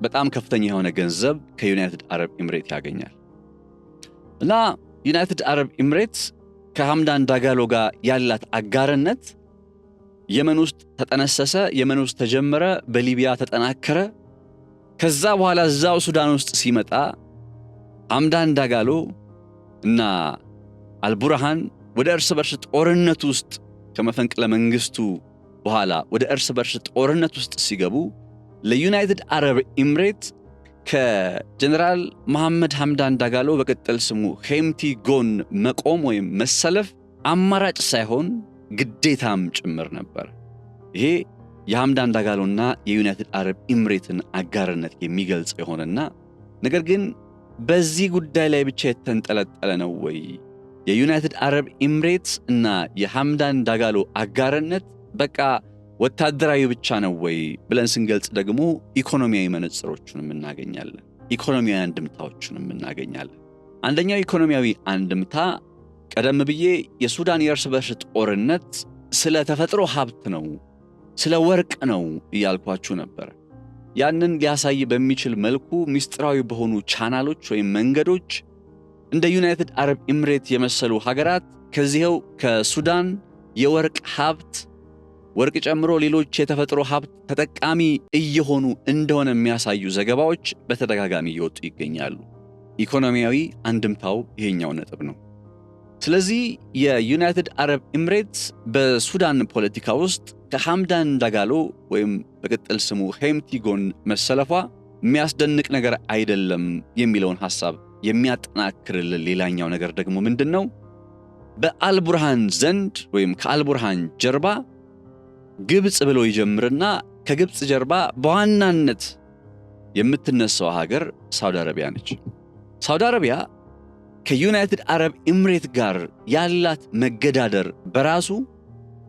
በጣም ከፍተኛ የሆነ ገንዘብ ከዩናይትድ አረብ ኤምሬት ያገኛል። እና ዩናይትድ አረብ ኤምሬትስ ከሐምዳን ዳጋሎ ጋር ያላት አጋርነት የመን ውስጥ ተጠነሰሰ፣ የመን ውስጥ ተጀመረ፣ በሊቢያ ተጠናከረ። ከዛ በኋላ እዛው ሱዳን ውስጥ ሲመጣ ሐምዳን ዳጋሎ እና አልቡርሃን ወደ እርስ በርስ ጦርነት ውስጥ ከመፈንቅለ መንግስቱ በኋላ ወደ እርስ በርስ ጦርነት ውስጥ ሲገቡ ለዩናይትድ አረብ ኤምሬት ከጀነራል መሐመድ ሐምዳን ዳጋሎ በቅጥል ስሙ ሄምቲ ጎን መቆም ወይም መሰለፍ አማራጭ ሳይሆን ግዴታም ጭምር ነበር። ይሄ የሐምዳን ዳጋሎና የዩናይትድ አረብ ኤምሬትን አጋርነት የሚገልጽ የሆነና ነገር ግን በዚህ ጉዳይ ላይ ብቻ የተንጠለጠለ ነው ወይ? የዩናይትድ አረብ ኤምሬትስ እና የሐምዳን ዳጋሎ አጋርነት በቃ ወታደራዊ ብቻ ነው ወይ ብለን ስንገልጽ ደግሞ ኢኮኖሚያዊ መነጽሮቹንም እናገኛለን። ኢኮኖሚያዊ አንድምታዎቹንም እናገኛለን። አንደኛው ኢኮኖሚያዊ አንድምታ ቀደም ብዬ የሱዳን የእርስ በርስ ጦርነት ስለ ተፈጥሮ ሀብት ነው፣ ስለ ወርቅ ነው እያልኳችሁ ነበር። ያንን ሊያሳይ በሚችል መልኩ ምስጢራዊ በሆኑ ቻናሎች ወይም መንገዶች እንደ ዩናይትድ አረብ ኤምሬት የመሰሉ ሀገራት ከዚህው ከሱዳን የወርቅ ሀብት ወርቅ ጨምሮ ሌሎች የተፈጥሮ ሀብት ተጠቃሚ እየሆኑ እንደሆነ የሚያሳዩ ዘገባዎች በተደጋጋሚ እየወጡ ይገኛሉ። ኢኮኖሚያዊ አንድምታው ይሄኛው ነጥብ ነው። ስለዚህ የዩናይትድ አረብ ኤምሬትስ በሱዳን ፖለቲካ ውስጥ ከሐምዳን ዳጋሎ ወይም በቅጥል ስሙ ሄምቲ ጎን መሰለፏ የሚያስደንቅ ነገር አይደለም የሚለውን ሐሳብ የሚያጠናክርልን ሌላኛው ነገር ደግሞ ምንድነው? በአልቡርሃን ዘንድ ወይም ከአልቡርሃን ጀርባ ግብጽ ብሎ ይጀምርና ከግብጽ ጀርባ በዋናነት የምትነሳው ሀገር ሳውዲ አረቢያ ነች። ሳውዲ አረቢያ ከዩናይትድ አረብ ኤምሬት ጋር ያላት መገዳደር በራሱ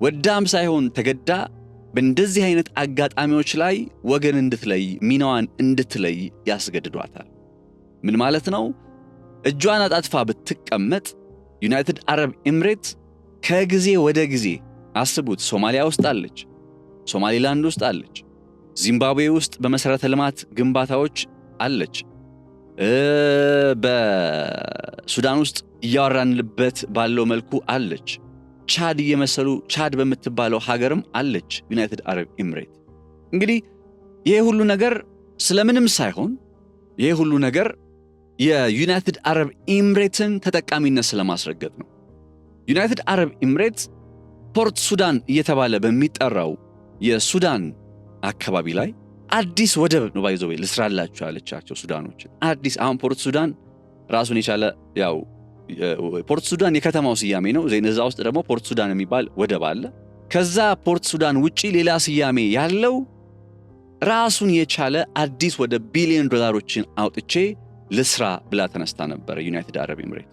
ወዳም ሳይሆን ተገዳ በእንደዚህ አይነት አጋጣሚዎች ላይ ወገን እንድትለይ ሚናዋን እንድትለይ ያስገድዷታል። ምን ማለት ነው? እጇን አጣጥፋ ብትቀመጥ ዩናይትድ አረብ ኤምሬት ከጊዜ ወደ ጊዜ አስቡት፣ ሶማሊያ ውስጥ አለች፣ ሶማሊላንድ ውስጥ አለች፣ ዚምባብዌ ውስጥ በመሰረተ ልማት ግንባታዎች አለች፣ በሱዳን ውስጥ እያወራንበት ባለው መልኩ አለች፣ ቻድ እየመሰሉ ቻድ በምትባለው ሀገርም አለች ዩናይትድ አረብ ኤምሬት። እንግዲህ ይሄ ሁሉ ነገር ስለምንም ሳይሆን ይሄ ሁሉ ነገር የዩናይትድ አረብ ኤምሬትን ተጠቃሚነት ስለማስረገጥ ነው። ዩናይትድ አረብ ኤምሬት ፖርት ሱዳን እየተባለ በሚጠራው የሱዳን አካባቢ ላይ አዲስ ወደብ ነው ባይዘው ልስራላችሁ ያለቻቸው ሱዳኖች። አዲስ አሁን ፖርት ሱዳን ራሱን የቻለ ያው ፖርት ሱዳን የከተማው ስያሜ ነው። እዛ ውስጥ ደግሞ ፖርት ሱዳን የሚባል ወደብ አለ። ከዛ ፖርት ሱዳን ውጪ ሌላ ስያሜ ያለው ራሱን የቻለ አዲስ ወደ ቢሊዮን ዶላሮችን አውጥቼ ልስራ ብላ ተነስታ ነበር ዩናይትድ አረብ ኤምሬት።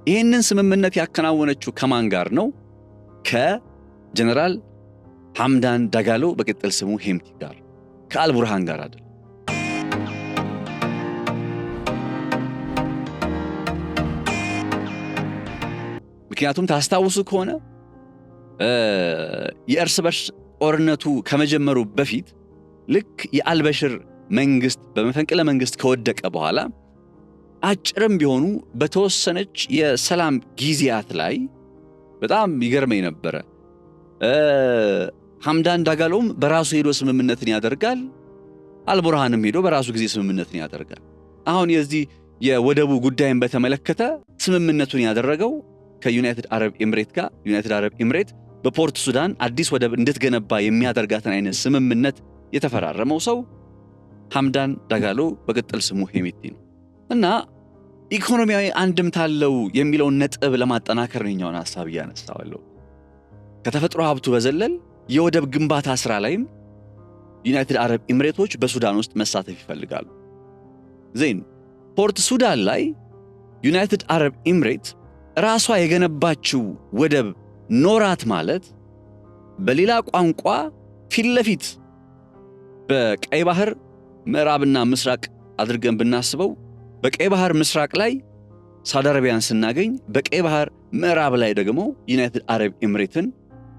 ይህንን ስምምነት ያከናወነችው ከማን ጋር ነው? ከጀነራል ሐምዳን ዳጋሎ በቅጥል ስሙ ሄምቲ ጋር፣ ከአልቡርሃን ጋር አይደል። ምክንያቱም ታስታውሱ ከሆነ የእርስ በርስ ጦርነቱ ከመጀመሩ በፊት ልክ የአልበሽር መንግስት በመፈንቅለ መንግስት ከወደቀ በኋላ አጭርም ቢሆኑ በተወሰነች የሰላም ጊዜያት ላይ በጣም ይገርመኝ ነበረ። ሐምዳን ዳጋሎም በራሱ ሄዶ ስምምነትን ያደርጋል፣ አልቡርሃንም ሄዶ በራሱ ጊዜ ስምምነትን ያደርጋል። አሁን የዚህ የወደቡ ጉዳይን በተመለከተ ስምምነቱን ያደረገው ከዩናይትድ አረብ ኤምሬት ጋር ዩናይትድ አረብ ኤምሬት በፖርት ሱዳን አዲስ ወደብ እንድትገነባ የሚያደርጋትን አይነት ስምምነት የተፈራረመው ሰው ሐምዳን ዳጋሎ በቅጥል ስሙ ሄምቲ ነው። እና ኢኮኖሚያዊ አንድምታ አለው የሚለውን ነጥብ ለማጠናከር ነው ሐሳብ ያነሳዋለሁ። ከተፈጥሮ ሀብቱ በዘለል የወደብ ግንባታ ስራ ላይም ዩናይትድ አረብ ኤምሬቶች በሱዳን ውስጥ መሳተፍ ይፈልጋሉ። ዜን ፖርት ሱዳን ላይ ዩናይትድ አረብ ኤምሬት ራሷ የገነባችው ወደብ ኖራት ማለት በሌላ ቋንቋ ፊት ለፊት በቀይ ባህር ምዕራብና ምስራቅ አድርገን ብናስበው በቀይ ባህር ምስራቅ ላይ ሳውዲ አረቢያን ስናገኝ በቀይ ባህር ምዕራብ ላይ ደግሞ ዩናይትድ አረብ ኤምሬትን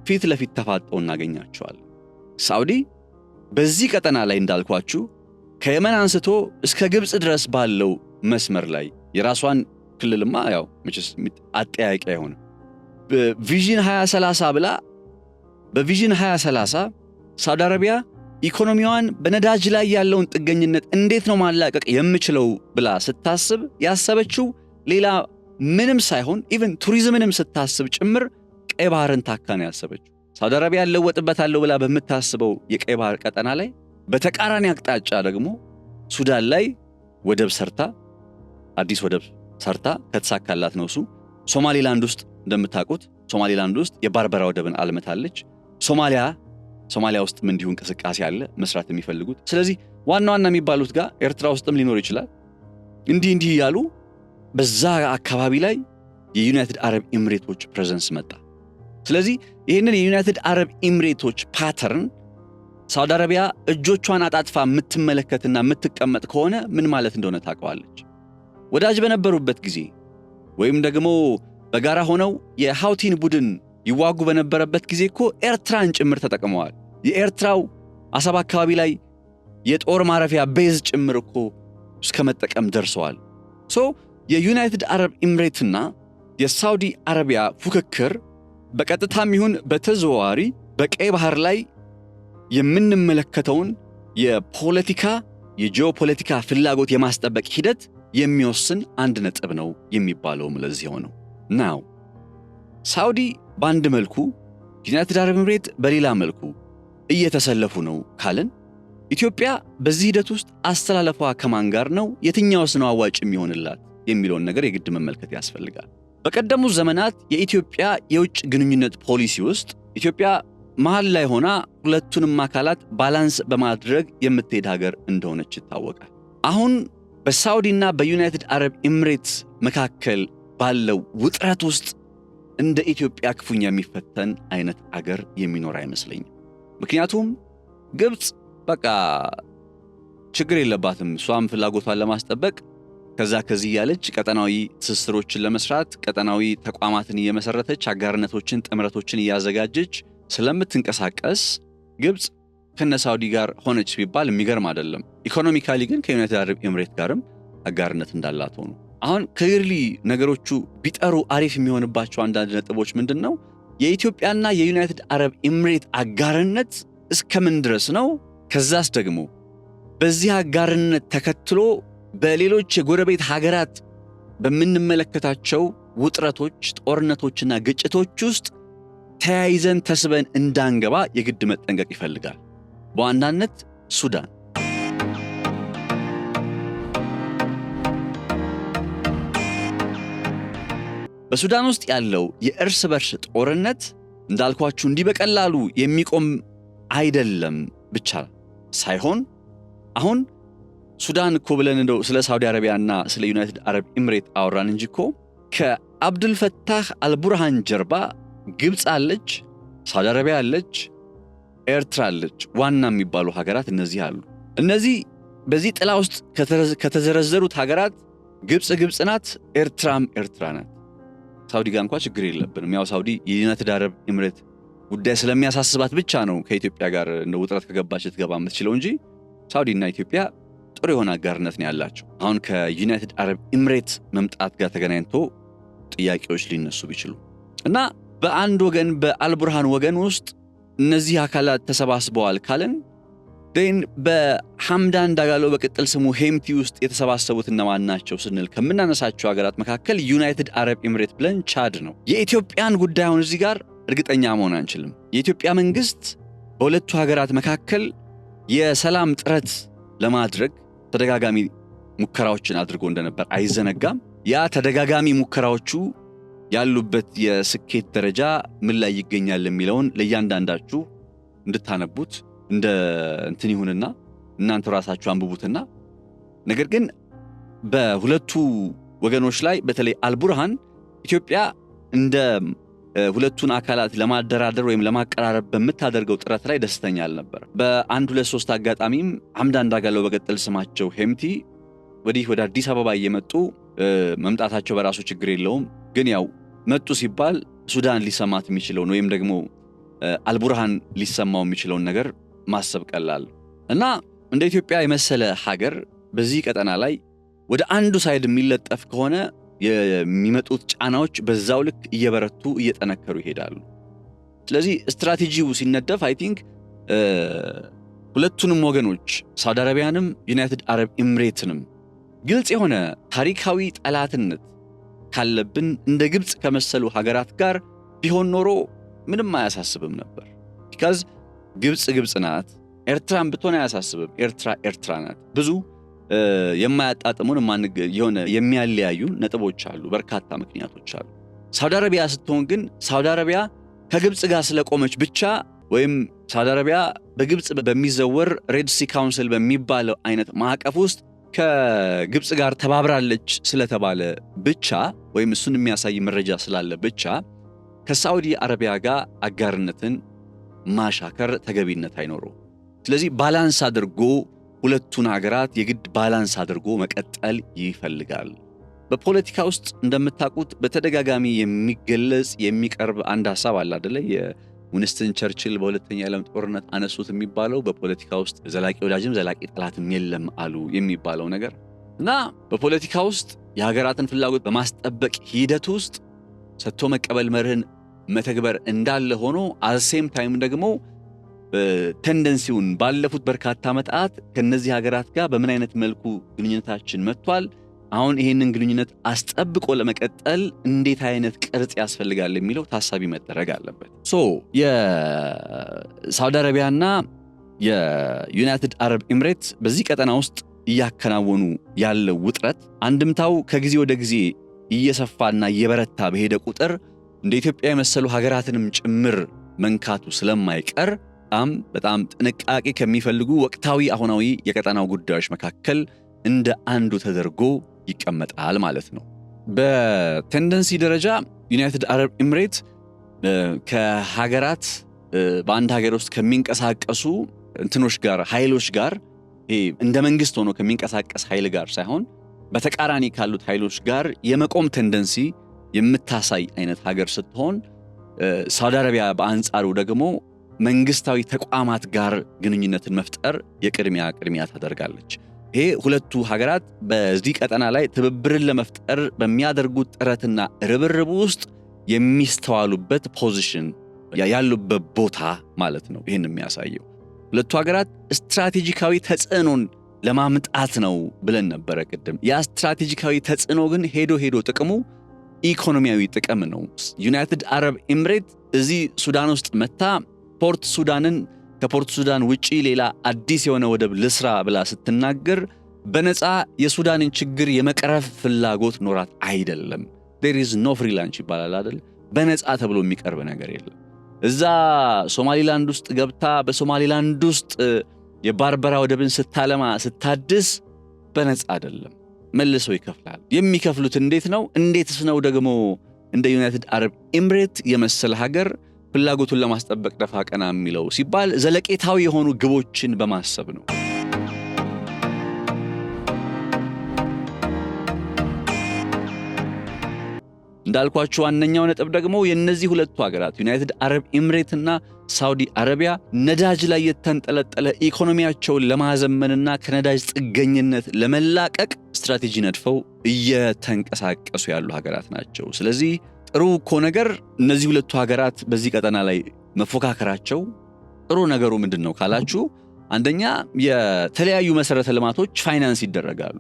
ፊት ለፊት ተፋጠው እናገኛቸዋለን። ሳውዲ በዚህ ቀጠና ላይ እንዳልኳችሁ ከየመን አንስቶ እስከ ግብጽ ድረስ ባለው መስመር ላይ የራሷን ክልልማ ያው መቼስ አጠያቂ አይሆንም በቪዥን 2030 ብላ በቪዥን 2030 ሳውዲ አረቢያ ኢኮኖሚዋን በነዳጅ ላይ ያለውን ጥገኝነት እንዴት ነው ማላቀቅ የምችለው ብላ ስታስብ ያሰበችው ሌላ ምንም ሳይሆን ኢቭን ቱሪዝምንም ስታስብ ጭምር ቀይ ባህርን ታካ ነው ያሰበችው። ሳውዲ አረቢያ ለወጥበታለሁ ብላ በምታስበው የቀይ ባህር ቀጠና ላይ በተቃራኒ አቅጣጫ ደግሞ ሱዳን ላይ ወደብ ሰርታ አዲስ ወደብ ሰርታ ከተሳካላት ነው እሱ። ሶማሊላንድ ውስጥ እንደምታውቁት ሶማሊላንድ ውስጥ የባርበራ ወደብን አልመታለች። ሶማሊያ ውስጥ ምን እንዲሁ እንቅስቃሴ አለ መስራት የሚፈልጉት። ስለዚህ ዋና የሚባሉት ጋር ኤርትራ ውስጥም ሊኖር ይችላል። እንዲህ ያሉ በዛ አካባቢ ላይ የዩናይትድ አረብ ኤምሬቶች ፕሬዘንስ መጣ። ስለዚህ ይህንን የዩናይትድ አረብ ኤምሬቶች ፓተርን ሳውዲ አረቢያ እጆቿን አጣጥፋ የምትመለከትና የምትቀመጥ ከሆነ ምን ማለት እንደሆነ ታውቀዋለች። ወዳጅ በነበሩበት ጊዜ ወይም ደግሞ በጋራ ሆነው የሃውቲን ቡድን ይዋጉ በነበረበት ጊዜ እኮ ኤርትራን ጭምር ተጠቅመዋል። የኤርትራው አሰብ አካባቢ ላይ የጦር ማረፊያ ቤዝ ጭምር እኮ እስከ መጠቀም ደርሰዋል። የዩናይትድ አረብ ኤምሬትና የሳውዲ አረቢያ ፉክክር በቀጥታም ይሁን በተዘዋዋሪ በቀይ ባህር ላይ የምንመለከተውን የፖለቲካ የጂኦፖለቲካ ፍላጎት የማስጠበቅ ሂደት የሚወስን አንድ ነጥብ ነው የሚባለው ለዚህ ሆነው ነው። ሳውዲ በአንድ መልኩ ዩናይትድ አረብ ኤምሬት በሌላ መልኩ እየተሰለፉ ነው ካልን ኢትዮጵያ በዚህ ሂደት ውስጥ አስተላለፏ ከማን ጋር ነው፣ የትኛውስ ነው አዋጭ የሚሆንላት የሚለውን ነገር የግድ መመልከት ያስፈልጋል። በቀደሙት ዘመናት የኢትዮጵያ የውጭ ግንኙነት ፖሊሲ ውስጥ ኢትዮጵያ መሃል ላይ ሆና ሁለቱንም አካላት ባላንስ በማድረግ የምትሄድ ሀገር እንደሆነች ይታወቃል። አሁን በሳውዲና በዩናይትድ አረብ ኤምሬትስ መካከል ባለው ውጥረት ውስጥ እንደ ኢትዮጵያ ክፉኛ የሚፈተን አይነት አገር የሚኖር አይመስለኝም። ምክንያቱም ግብፅ በቃ ችግር የለባትም፣ እሷም ፍላጎቷን ለማስጠበቅ ከዛ ከዚህ ያለች ቀጠናዊ ትስስሮችን ለመስራት ቀጠናዊ ተቋማትን እየመሰረተች አጋርነቶችን ጥምረቶችን እያዘጋጀች ስለምትንቀሳቀስ ግብፅ ከነሳውዲ ጋር ሆነች ቢባል የሚገርም አይደለም። ኢኮኖሚካሊ ግን ከዩናይትድ አረብ ኤምሬት ጋርም አጋርነት እንዳላት ሆኖ አሁን ክሊርሊ ነገሮቹ ቢጠሩ አሪፍ የሚሆንባቸው አንዳንድ ነጥቦች ምንድነው? የኢትዮጵያና የዩናይትድ አረብ ኤምሬት አጋርነት እስከምን ድረስ ነው? ከዛስ ደግሞ በዚህ አጋርነት ተከትሎ በሌሎች የጎረቤት ሀገራት በምንመለከታቸው ውጥረቶች፣ ጦርነቶችና ግጭቶች ውስጥ ተያይዘን ተስበን እንዳንገባ የግድ መጠንቀቅ ይፈልጋል። በዋናነት ሱዳን በሱዳን ውስጥ ያለው የእርስ በርስ ጦርነት እንዳልኳችሁ እንዲህ በቀላሉ የሚቆም አይደለም ብቻ ሳይሆን አሁን ሱዳን እኮ ብለን እንደው ስለ ሳውዲ አረቢያና ስለ ዩናይትድ አረብ ኤምሬት አወራን እንጂ እኮ ከአብዱል ፈታህ አልቡርሃን ጀርባ ግብፅ አለች፣ ሳውዲ አረቢያ አለች፣ ኤርትራ አለች። ዋና የሚባሉ ሀገራት እነዚህ አሉ። እነዚህ በዚህ ጥላ ውስጥ ከተዘረዘሩት ሀገራት ግብፅ ናት፣ ኤርትራም ኤርትራ ናት። ሳውዲ ጋር እንኳን ችግር የለብንም። ያው ሳውዲ የዩናይትድ አረብ ኤምሬት ጉዳይ ስለሚያሳስባት ብቻ ነው ከኢትዮጵያ ጋር እንደው ውጥረት ከገባች ልትገባ የምትችለው እንጂ ሳውዲና ኢትዮጵያ ጥሩ የሆነ አጋርነት ነው ያላቸው። አሁን ከዩናይትድ አረብ ኤምሬት መምጣት ጋር ተገናኝቶ ጥያቄዎች ሊነሱ ቢችሉ እና በአንድ ወገን በአልቡርሃን ወገን ውስጥ እነዚህ አካላት ተሰባስበዋል ካለን ደን በሐምዳን ዳጋሎ በቅጥል ስሙ ሄምቲ ውስጥ የተሰባሰቡት እነማን ናቸው ስንል ከምናነሳቸው ሀገራት መካከል ዩናይትድ አረብ ኤምሬት ብለን ቻድ ነው። የኢትዮጵያን ጉዳይ አሁን እዚህ ጋር እርግጠኛ መሆን አንችልም። የኢትዮጵያ መንግስት በሁለቱ ሀገራት መካከል የሰላም ጥረት ለማድረግ ተደጋጋሚ ሙከራዎችን አድርጎ እንደነበር አይዘነጋም። ያ ተደጋጋሚ ሙከራዎቹ ያሉበት የስኬት ደረጃ ምን ላይ ይገኛል የሚለውን ለእያንዳንዳችሁ እንድታነቡት እንደ እንትን ይሁንና እናንተ ራሳችሁ አንብቡትና ነገር ግን በሁለቱ ወገኖች ላይ በተለይ አልቡርሃን ኢትዮጵያ እንደ ሁለቱን አካላት ለማደራደር ወይም ለማቀራረብ በምታደርገው ጥረት ላይ ደስተኛ አልነበር። በአንድ ሁለት ሶስት አጋጣሚም ሐምዳን ዳጋሎ በቅጥል ስማቸው ሄምቲ ወዲህ ወደ አዲስ አበባ እየመጡ መምጣታቸው በራሱ ችግር የለውም። ግን ያው መጡ ሲባል ሱዳን ሊሰማት የሚችለውን ወይም ደግሞ አልቡርሃን ሊሰማው የሚችለውን ነገር ማሰብ ቀላል እና እንደ ኢትዮጵያ የመሰለ ሀገር በዚህ ቀጠና ላይ ወደ አንዱ ሳይድ የሚለጠፍ ከሆነ የሚመጡት ጫናዎች በዛው ልክ እየበረቱ እየጠነከሩ ይሄዳሉ። ስለዚህ ስትራቴጂው ሲነደፍ አይ ቲንክ ሁለቱንም ወገኖች ሳውዲ አረቢያንም ዩናይትድ አረብ ኤምሬትንም ግልጽ የሆነ ታሪካዊ ጠላትነት ካለብን እንደ ግብፅ ከመሰሉ ሀገራት ጋር ቢሆን ኖሮ ምንም አያሳስብም ነበር። because ግብፅ ናት፣ ኤርትራም ብትሆን አያሳስብም። ኤርትራ ናት። ብዙ የማያጣጥሙን የሆነ የሚያለያዩ ነጥቦች አሉ፣ በርካታ ምክንያቶች አሉ። ሳውዲ አረቢያ ስትሆን ግን ሳውዲ አረቢያ ከግብፅ ጋር ስለቆመች ብቻ ወይም ሳውዲ አረቢያ በግብፅ በሚዘወር ሬድ ሲ ካውንስል በሚባለው አይነት ማዕቀፍ ውስጥ ከግብፅ ጋር ተባብራለች ስለተባለ ብቻ ወይም እሱን የሚያሳይ መረጃ ስላለ ብቻ ከሳውዲ አረቢያ ጋር አጋርነትን ማሻከር ተገቢነት አይኖረው። ስለዚህ ባላንስ አድርጎ ሁለቱን ሀገራት የግድ ባላንስ አድርጎ መቀጠል ይፈልጋል። በፖለቲካ ውስጥ እንደምታውቁት በተደጋጋሚ የሚገለጽ የሚቀርብ አንድ ሐሳብ አለ አይደለ? የዊንስተን ቸርችል በሁለተኛ ዓለም ጦርነት አነሱት የሚባለው በፖለቲካ ውስጥ ዘላቂ ወዳጅም ዘላቂ ጠላትም የለም አሉ የሚባለው ነገር እና በፖለቲካ ውስጥ የሀገራትን ፍላጎት በማስጠበቅ ሂደት ውስጥ ሰጥቶ መቀበል መርህን መተግበር እንዳለ ሆኖ አልሴም ታይም ደግሞ ቴንደንሲውን ባለፉት በርካታ ዓመታት ከነዚህ ሀገራት ጋር በምን አይነት መልኩ ግንኙነታችን መጥቷል፣ አሁን ይሄንን ግንኙነት አስጠብቆ ለመቀጠል እንዴት አይነት ቅርጽ ያስፈልጋል የሚለው ታሳቢ መደረግ አለበት። የሳውዲ አረቢያና የዩናይትድ አረብ ኤምሬት በዚህ ቀጠና ውስጥ እያከናወኑ ያለው ውጥረት አንድምታው ከጊዜ ወደ ጊዜ እየሰፋና እየበረታ በሄደ ቁጥር እንደ ኢትዮጵያ የመሰሉ ሀገራትንም ጭምር መንካቱ ስለማይቀር በጣም ጥንቃቄ ከሚፈልጉ ወቅታዊ አሁናዊ የቀጠናው ጉዳዮች መካከል እንደ አንዱ ተደርጎ ይቀመጣል ማለት ነው። በቴንደንሲ ደረጃ ዩናይትድ አረብ ኤምሬት ከሀገራት በአንድ ሀገር ውስጥ ከሚንቀሳቀሱ እንትኖች ጋር ኃይሎች ጋር እንደ መንግስት ሆኖ ከሚንቀሳቀስ ኃይል ጋር ሳይሆን በተቃራኒ ካሉት ኃይሎች ጋር የመቆም ቴንደንሲ የምታሳይ አይነት ሀገር ስትሆን ሳውዲ አረቢያ በአንጻሩ ደግሞ መንግስታዊ ተቋማት ጋር ግንኙነትን መፍጠር የቅድሚያ ታደርጋለች። ይሄ ሁለቱ ሀገራት በዚህ ቀጠና ላይ ትብብርን ለመፍጠር በሚያደርጉት ጥረትና ርብርብ ውስጥ የሚስተዋሉበት ፖዚሽን ያሉበት ቦታ ማለት ነው። ይህን የሚያሳየው ሁለቱ ሀገራት ስትራቴጂካዊ ተጽዕኖን ለማምጣት ነው ብለን ነበረ ቅድም። ያ ስትራቴጂካዊ ተጽዕኖ ግን ሄዶ ጥቅሙ ኢኮኖሚያዊ ጥቅም ነው። ዩናይትድ አረብ ኤምሬት እዚህ ሱዳን ውስጥ መታ ፖርት ሱዳንን ከፖርት ሱዳን ውጪ ሌላ አዲስ የሆነ ወደብ ልስራ ብላ ስትናገር በነፃ የሱዳንን ችግር የመቅረፍ ፍላጎት ኖራት አይደለም። there is no free lunch ይባላል አይደል? በነፃ ተብሎ የሚቀርብ ነገር የለም። እዛ ሶማሊላንድ ውስጥ ገብታ በሶማሊላንድ ውስጥ የባርበራ ወደብን ስታለማ ስታድስ በነፃ አይደለም፣ መልሰው ይከፍላል። የሚከፍሉት እንዴት ነው? እንዴትስ ነው ደግሞ እንደ ዩናይትድ አረብ ኤምሬት የመሰለ ሀገር ፍላጎቱን ለማስጠበቅ ደፋ ቀና የሚለው ሲባል ዘለቄታዊ የሆኑ ግቦችን በማሰብ ነው። እንዳልኳችሁ ዋነኛው ነጥብ ደግሞ የነዚህ ሁለቱ ሀገራት ዩናይትድ አረብ ኤምሬት እና ሳውዲ አረቢያ ነዳጅ ላይ የተንጠለጠለ ኢኮኖሚያቸውን ለማዘመንና ከነዳጅ ጥገኝነት ለመላቀቅ ስትራቴጂ ነድፈው እየተንቀሳቀሱ ያሉ ሀገራት ናቸው። ስለዚህ ጥሩ እኮ ነገር እነዚህ ሁለቱ ሀገራት በዚህ ቀጠና ላይ መፎካከራቸው ጥሩ ነገሩ ምንድነው ካላችሁ፣ አንደኛ የተለያዩ መሰረተ ልማቶች ፋይናንስ ይደረጋሉ።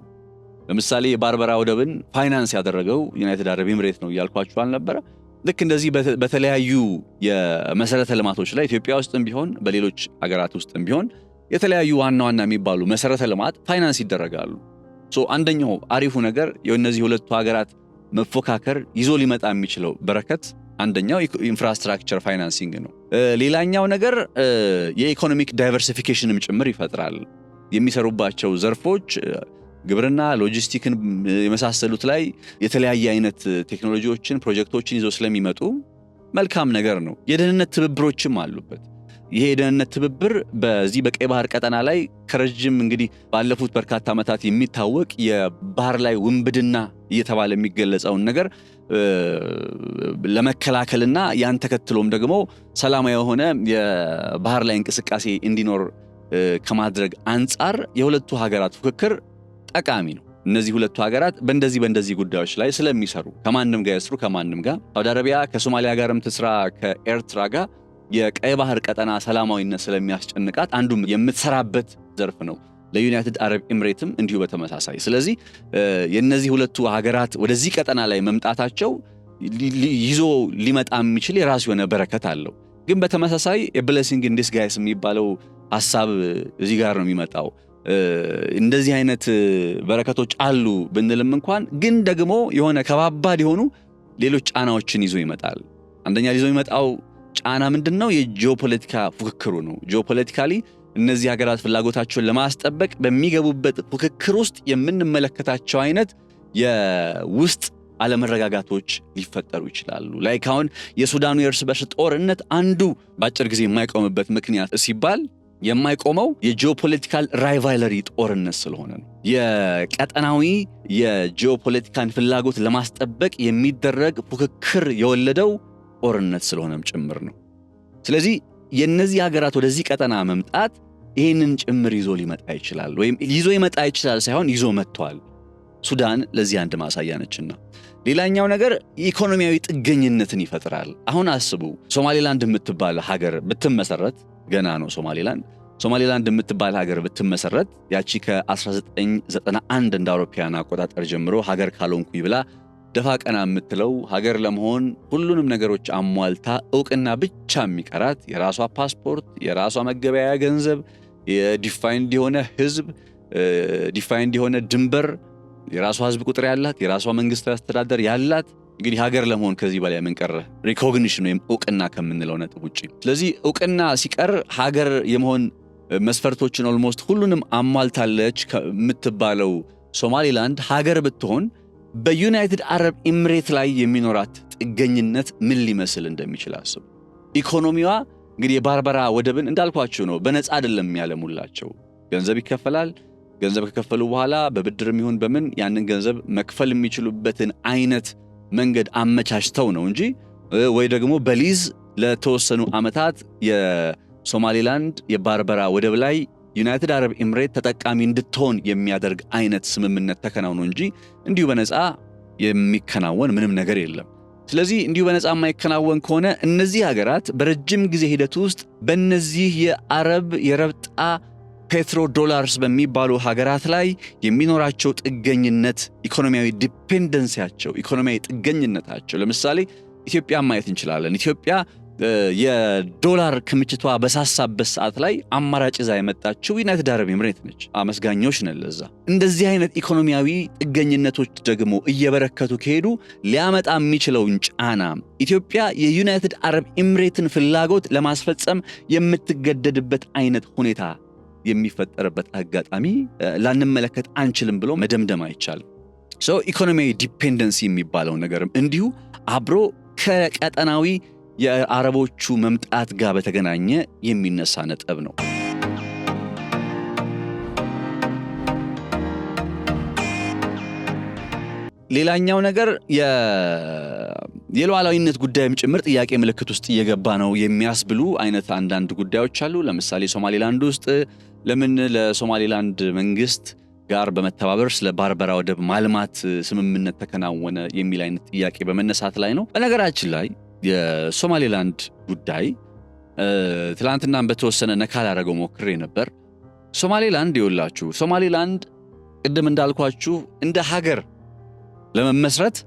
ለምሳሌ የባርበራ ወደብን ፋይናንስ ያደረገው ዩናይትድ አረብ ኤምሬት ነው እያልኳችሁ አልነበረ? ልክ እንደዚህ በተለያዩ የመሰረተ ልማቶች ላይ ኢትዮጵያ ውስጥም ቢሆን በሌሎች ሀገራት ውስጥም ቢሆን የተለያዩ ዋና የሚባሉ መሰረተ ልማት ፋይናንስ ይደረጋሉ። አንደኛው አሪፉ ነገር የእነዚህ ሁለቱ ሀገራት መፎካከር ይዞ ሊመጣ የሚችለው በረከት አንደኛው ኢንፍራስትራክቸር ፋይናንሲንግ ነው። ሌላኛው ነገር የኢኮኖሚክ ዳይቨርሲፊኬሽንም ጭምር ይፈጥራል። የሚሰሩባቸው ዘርፎች ግብርና፣ ሎጂስቲክን የመሳሰሉት ላይ የተለያየ አይነት ቴክኖሎጂዎችን፣ ፕሮጀክቶችን ይዞ ስለሚመጡ መልካም ነገር ነው። የደህንነት ትብብሮችም አሉበት። ይሄ የደህንነት ትብብር በዚህ በቀይ ባህር ቀጠና ላይ ከረጅም እንግዲህ ባለፉት በርካታ ዓመታት የሚታወቅ የባህር ላይ ውንብድና እየተባለ የሚገለጸውን ነገር ለመከላከልና ያን ተከትሎም ደግሞ ሰላማዊ የሆነ የባህር ላይ እንቅስቃሴ እንዲኖር ከማድረግ አንጻር የሁለቱ ሀገራት ፍክክር ጠቃሚ ነው። እነዚህ ሁለቱ ሀገራት በእንደዚህ ጉዳዮች ላይ ስለሚሰሩ ከማንም ጋር ያስሩ ከማንም ጋር ሳውዲ አረቢያ ከሶማሊያ ጋርም ትስራ ከኤርትራ ጋር የቀይ ባህር ቀጠና ሰላማዊነት ስለሚያስጨንቃት አንዱም የምትሰራበት ዘርፍ ነው። ለዩናይትድ አረብ ኤምሬትም እንዲሁ በተመሳሳይ። ስለዚህ የነዚህ ሁለቱ ሀገራት ወደዚህ ቀጠና ላይ መምጣታቸው ይዞ ሊመጣ የሚችል የራሱ የሆነ በረከት አለው። ግን በተመሳሳይ የብሌሲንግ ኢን ዲስጋይስ የሚባለው ሐሳብ እዚህ ጋር ነው የሚመጣው። እንደዚህ አይነት በረከቶች አሉ ብንልም እንኳን ግን ደግሞ የሆነ ከባባድ የሆኑ ሌሎች ጫናዎችን ይዞ ይመጣል። አንደኛ ይዞ የሚመጣው ጫና ምንድነው? የጂኦፖለቲካ ፉክክሩ ነው። ጂኦፖለቲካሊ እነዚህ ሀገራት ፍላጎታቸውን ለማስጠበቅ በሚገቡበት ፉክክር ውስጥ የምንመለከታቸው አይነት የውስጥ አለመረጋጋቶች ሊፈጠሩ ይችላሉ። ላይክ አሁን የሱዳኑ የእርስ በርስ ጦርነት አንዱ በአጭር ጊዜ የማይቆምበት ምክንያት ሲባል የማይቆመው የጂኦፖለቲካል ራይቫለሪ ጦርነት ስለሆነ ነው። የቀጠናዊ የጂኦፖለቲካን ፍላጎት ለማስጠበቅ የሚደረግ ፉክክር የወለደው ጦርነት ስለሆነም ጭምር ነው። ስለዚህ የነዚህ ሀገራት ወደዚህ ቀጠና መምጣት ይህንን ጭምር ይዞ ሊመጣ ይችላል፣ ወይም ይዞ ይመጣ ይችላል ሳይሆን ይዞ መጥቷል። ሱዳን ለዚህ አንድ ማሳያ ነችና። ሌላኛው ነገር ኢኮኖሚያዊ ጥገኝነትን ይፈጥራል። አሁን አስቡ፣ ሶማሊላንድ የምትባል ሀገር ብትመሰረት ገና ነው ሶማሊላንድ። ሶማሊላንድ የምትባል ሀገር ብትመሰረት ያቺ ከ1991 እንደ አውሮፓውያን አቆጣጠር ጀምሮ ሀገር ካልሆንኩኝ ብላ ደፋ ቀና የምትለው ሀገር ለመሆን ሁሉንም ነገሮች አሟልታ እውቅና ብቻ የሚቀራት የራሷ ፓስፖርት፣ የራሷ መገበያያ ገንዘብ፣ የዲፋይንድ የሆነ ህዝብ፣ ዲፋይንድ የሆነ ድንበር፣ የራሷ ህዝብ ቁጥር ያላት፣ የራሷ መንግስታዊ አስተዳደር ያላት እንግዲህ ሀገር ለመሆን ከዚህ በላይ ምን ቀረ? ሪኮግኒሽን ወይም እውቅና ከምንለው ነጥብ ውጪ። ስለዚህ እውቅና ሲቀር ሀገር የመሆን መስፈርቶችን ኦልሞስት ሁሉንም አሟልታለች የምትባለው ሶማሊላንድ ሀገር ብትሆን በዩናይትድ አረብ ኤምሬት ላይ የሚኖራት ጥገኝነት ምን ሊመስል እንደሚችል አስቡ። ኢኮኖሚዋ እንግዲህ የባርበራ ወደብን እንዳልኳችሁ ነው፣ በነፃ አይደለም ያለሙላቸው። ገንዘብ ይከፈላል። ገንዘብ ከከፈሉ በኋላ በብድርም ይሁን በምን ያንን ገንዘብ መክፈል የሚችሉበትን አይነት መንገድ አመቻችተው ነው እንጂ ወይ ደግሞ በሊዝ ለተወሰኑ ዓመታት የሶማሊላንድ የባርበራ ወደብ ላይ ዩናይትድ አረብ ኤምሬት ተጠቃሚ እንድትሆን የሚያደርግ አይነት ስምምነት ተከናውኖ እንጂ እንዲሁ በነፃ የሚከናወን ምንም ነገር የለም። ስለዚህ እንዲሁ በነፃ የማይከናወን ከሆነ እነዚህ ሀገራት በረጅም ጊዜ ሂደት ውስጥ በእነዚህ የአረብ የረብጣ ፔትሮ ዶላርስ በሚባሉ ሀገራት ላይ የሚኖራቸው ጥገኝነት፣ ኢኮኖሚያዊ ዲፔንደንሲያቸው፣ ኢኮኖሚያዊ ጥገኝነታቸው ለምሳሌ ኢትዮጵያ ማየት እንችላለን። ኢትዮጵያ የዶላር ክምችቷ በሳሳበት ሰዓት ላይ አማራጭ ይዛ የመጣችው ዩናይትድ አረብ ኤምሬት ነች። አመስጋኞች ነን ለዛ። እንደዚህ አይነት ኢኮኖሚያዊ ጥገኝነቶች ደግሞ እየበረከቱ ከሄዱ ሊያመጣ የሚችለውን ጫና ኢትዮጵያ የዩናይትድ አረብ ኤምሬትን ፍላጎት ለማስፈጸም የምትገደድበት አይነት ሁኔታ የሚፈጠርበት አጋጣሚ ላንመለከት አንችልም ብሎ መደምደም አይቻልም። ኢኮኖሚያዊ ዲፔንደንሲ የሚባለው ነገርም እንዲሁ አብሮ ከቀጠናዊ የአረቦቹ መምጣት ጋር በተገናኘ የሚነሳ ነጥብ ነው። ሌላኛው ነገር የሉዓላዊነት ጉዳይም ጭምር ጥያቄ ምልክት ውስጥ እየገባ ነው የሚያስብሉ አይነት አንዳንድ ጉዳዮች አሉ። ለምሳሌ ሶማሊላንድ ውስጥ ለምን ለሶማሊላንድ መንግስት ጋር በመተባበር ስለ ባርበራ ወደብ ማልማት ስምምነት ተከናወነ የሚል አይነት ጥያቄ በመነሳት ላይ ነው። በነገራችን ላይ የሶማሊላንድ ጉዳይ ትላንትናም በተወሰነ ነካ ላደረገው ሞክሬ ነበር። ሶማሊላንድ ይውላችሁ፣ ሶማሊላንድ ቅድም እንዳልኳችሁ እንደ ሀገር ለመመስረት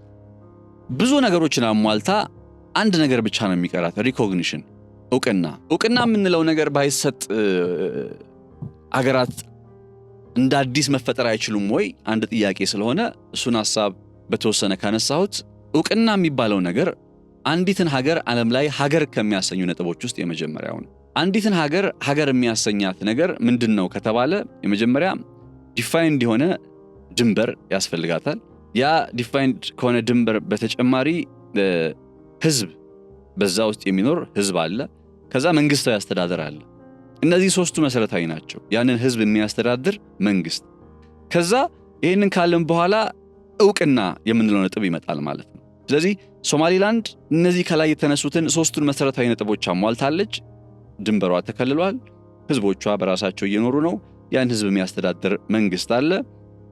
ብዙ ነገሮችን አሟልታ አንድ ነገር ብቻ ነው የሚቀራት፣ ሪኮግኒሽን፣ እውቅና የምንለው ነገር ባይሰጥ አገራት እንደ አዲስ መፈጠር አይችሉም ወይ? አንድ ጥያቄ ስለሆነ እሱን ሐሳብ በተወሰነ ካነሳሁት እውቅና የሚባለው ነገር አንዲትን ሀገር ዓለም ላይ ሀገር ከሚያሰኙ ነጥቦች ውስጥ የመጀመሪያው ነው። አንዲትን ሀገር የሚያሰኛት ነገር ምንድነው ከተባለ የመጀመሪያ ዲፋይንድ የሆነ ድንበር ያስፈልጋታል። ያ ዲፋይንድ ከሆነ ድንበር በተጨማሪ ህዝብ፣ በዛ ውስጥ የሚኖር ህዝብ አለ። ከዛ መንግስታዊ አስተዳደር አለ። እነዚህ ሶስቱ መሰረታዊ ናቸው። ያንን ህዝብ የሚያስተዳድር መንግስት። ከዛ ይሄንን ካለም በኋላ እውቅና የምንለው ነጥብ ይመጣል ማለት ነው። ስለዚህ ሶማሊላንድ እነዚህ ከላይ የተነሱትን ሶስቱን መሰረታዊ ነጥቦች አሟልታለች። ድንበሯ ተከልሏል። ህዝቦቿ በራሳቸው እየኖሩ ነው። ያን ህዝብ የሚያስተዳድር መንግስት አለ።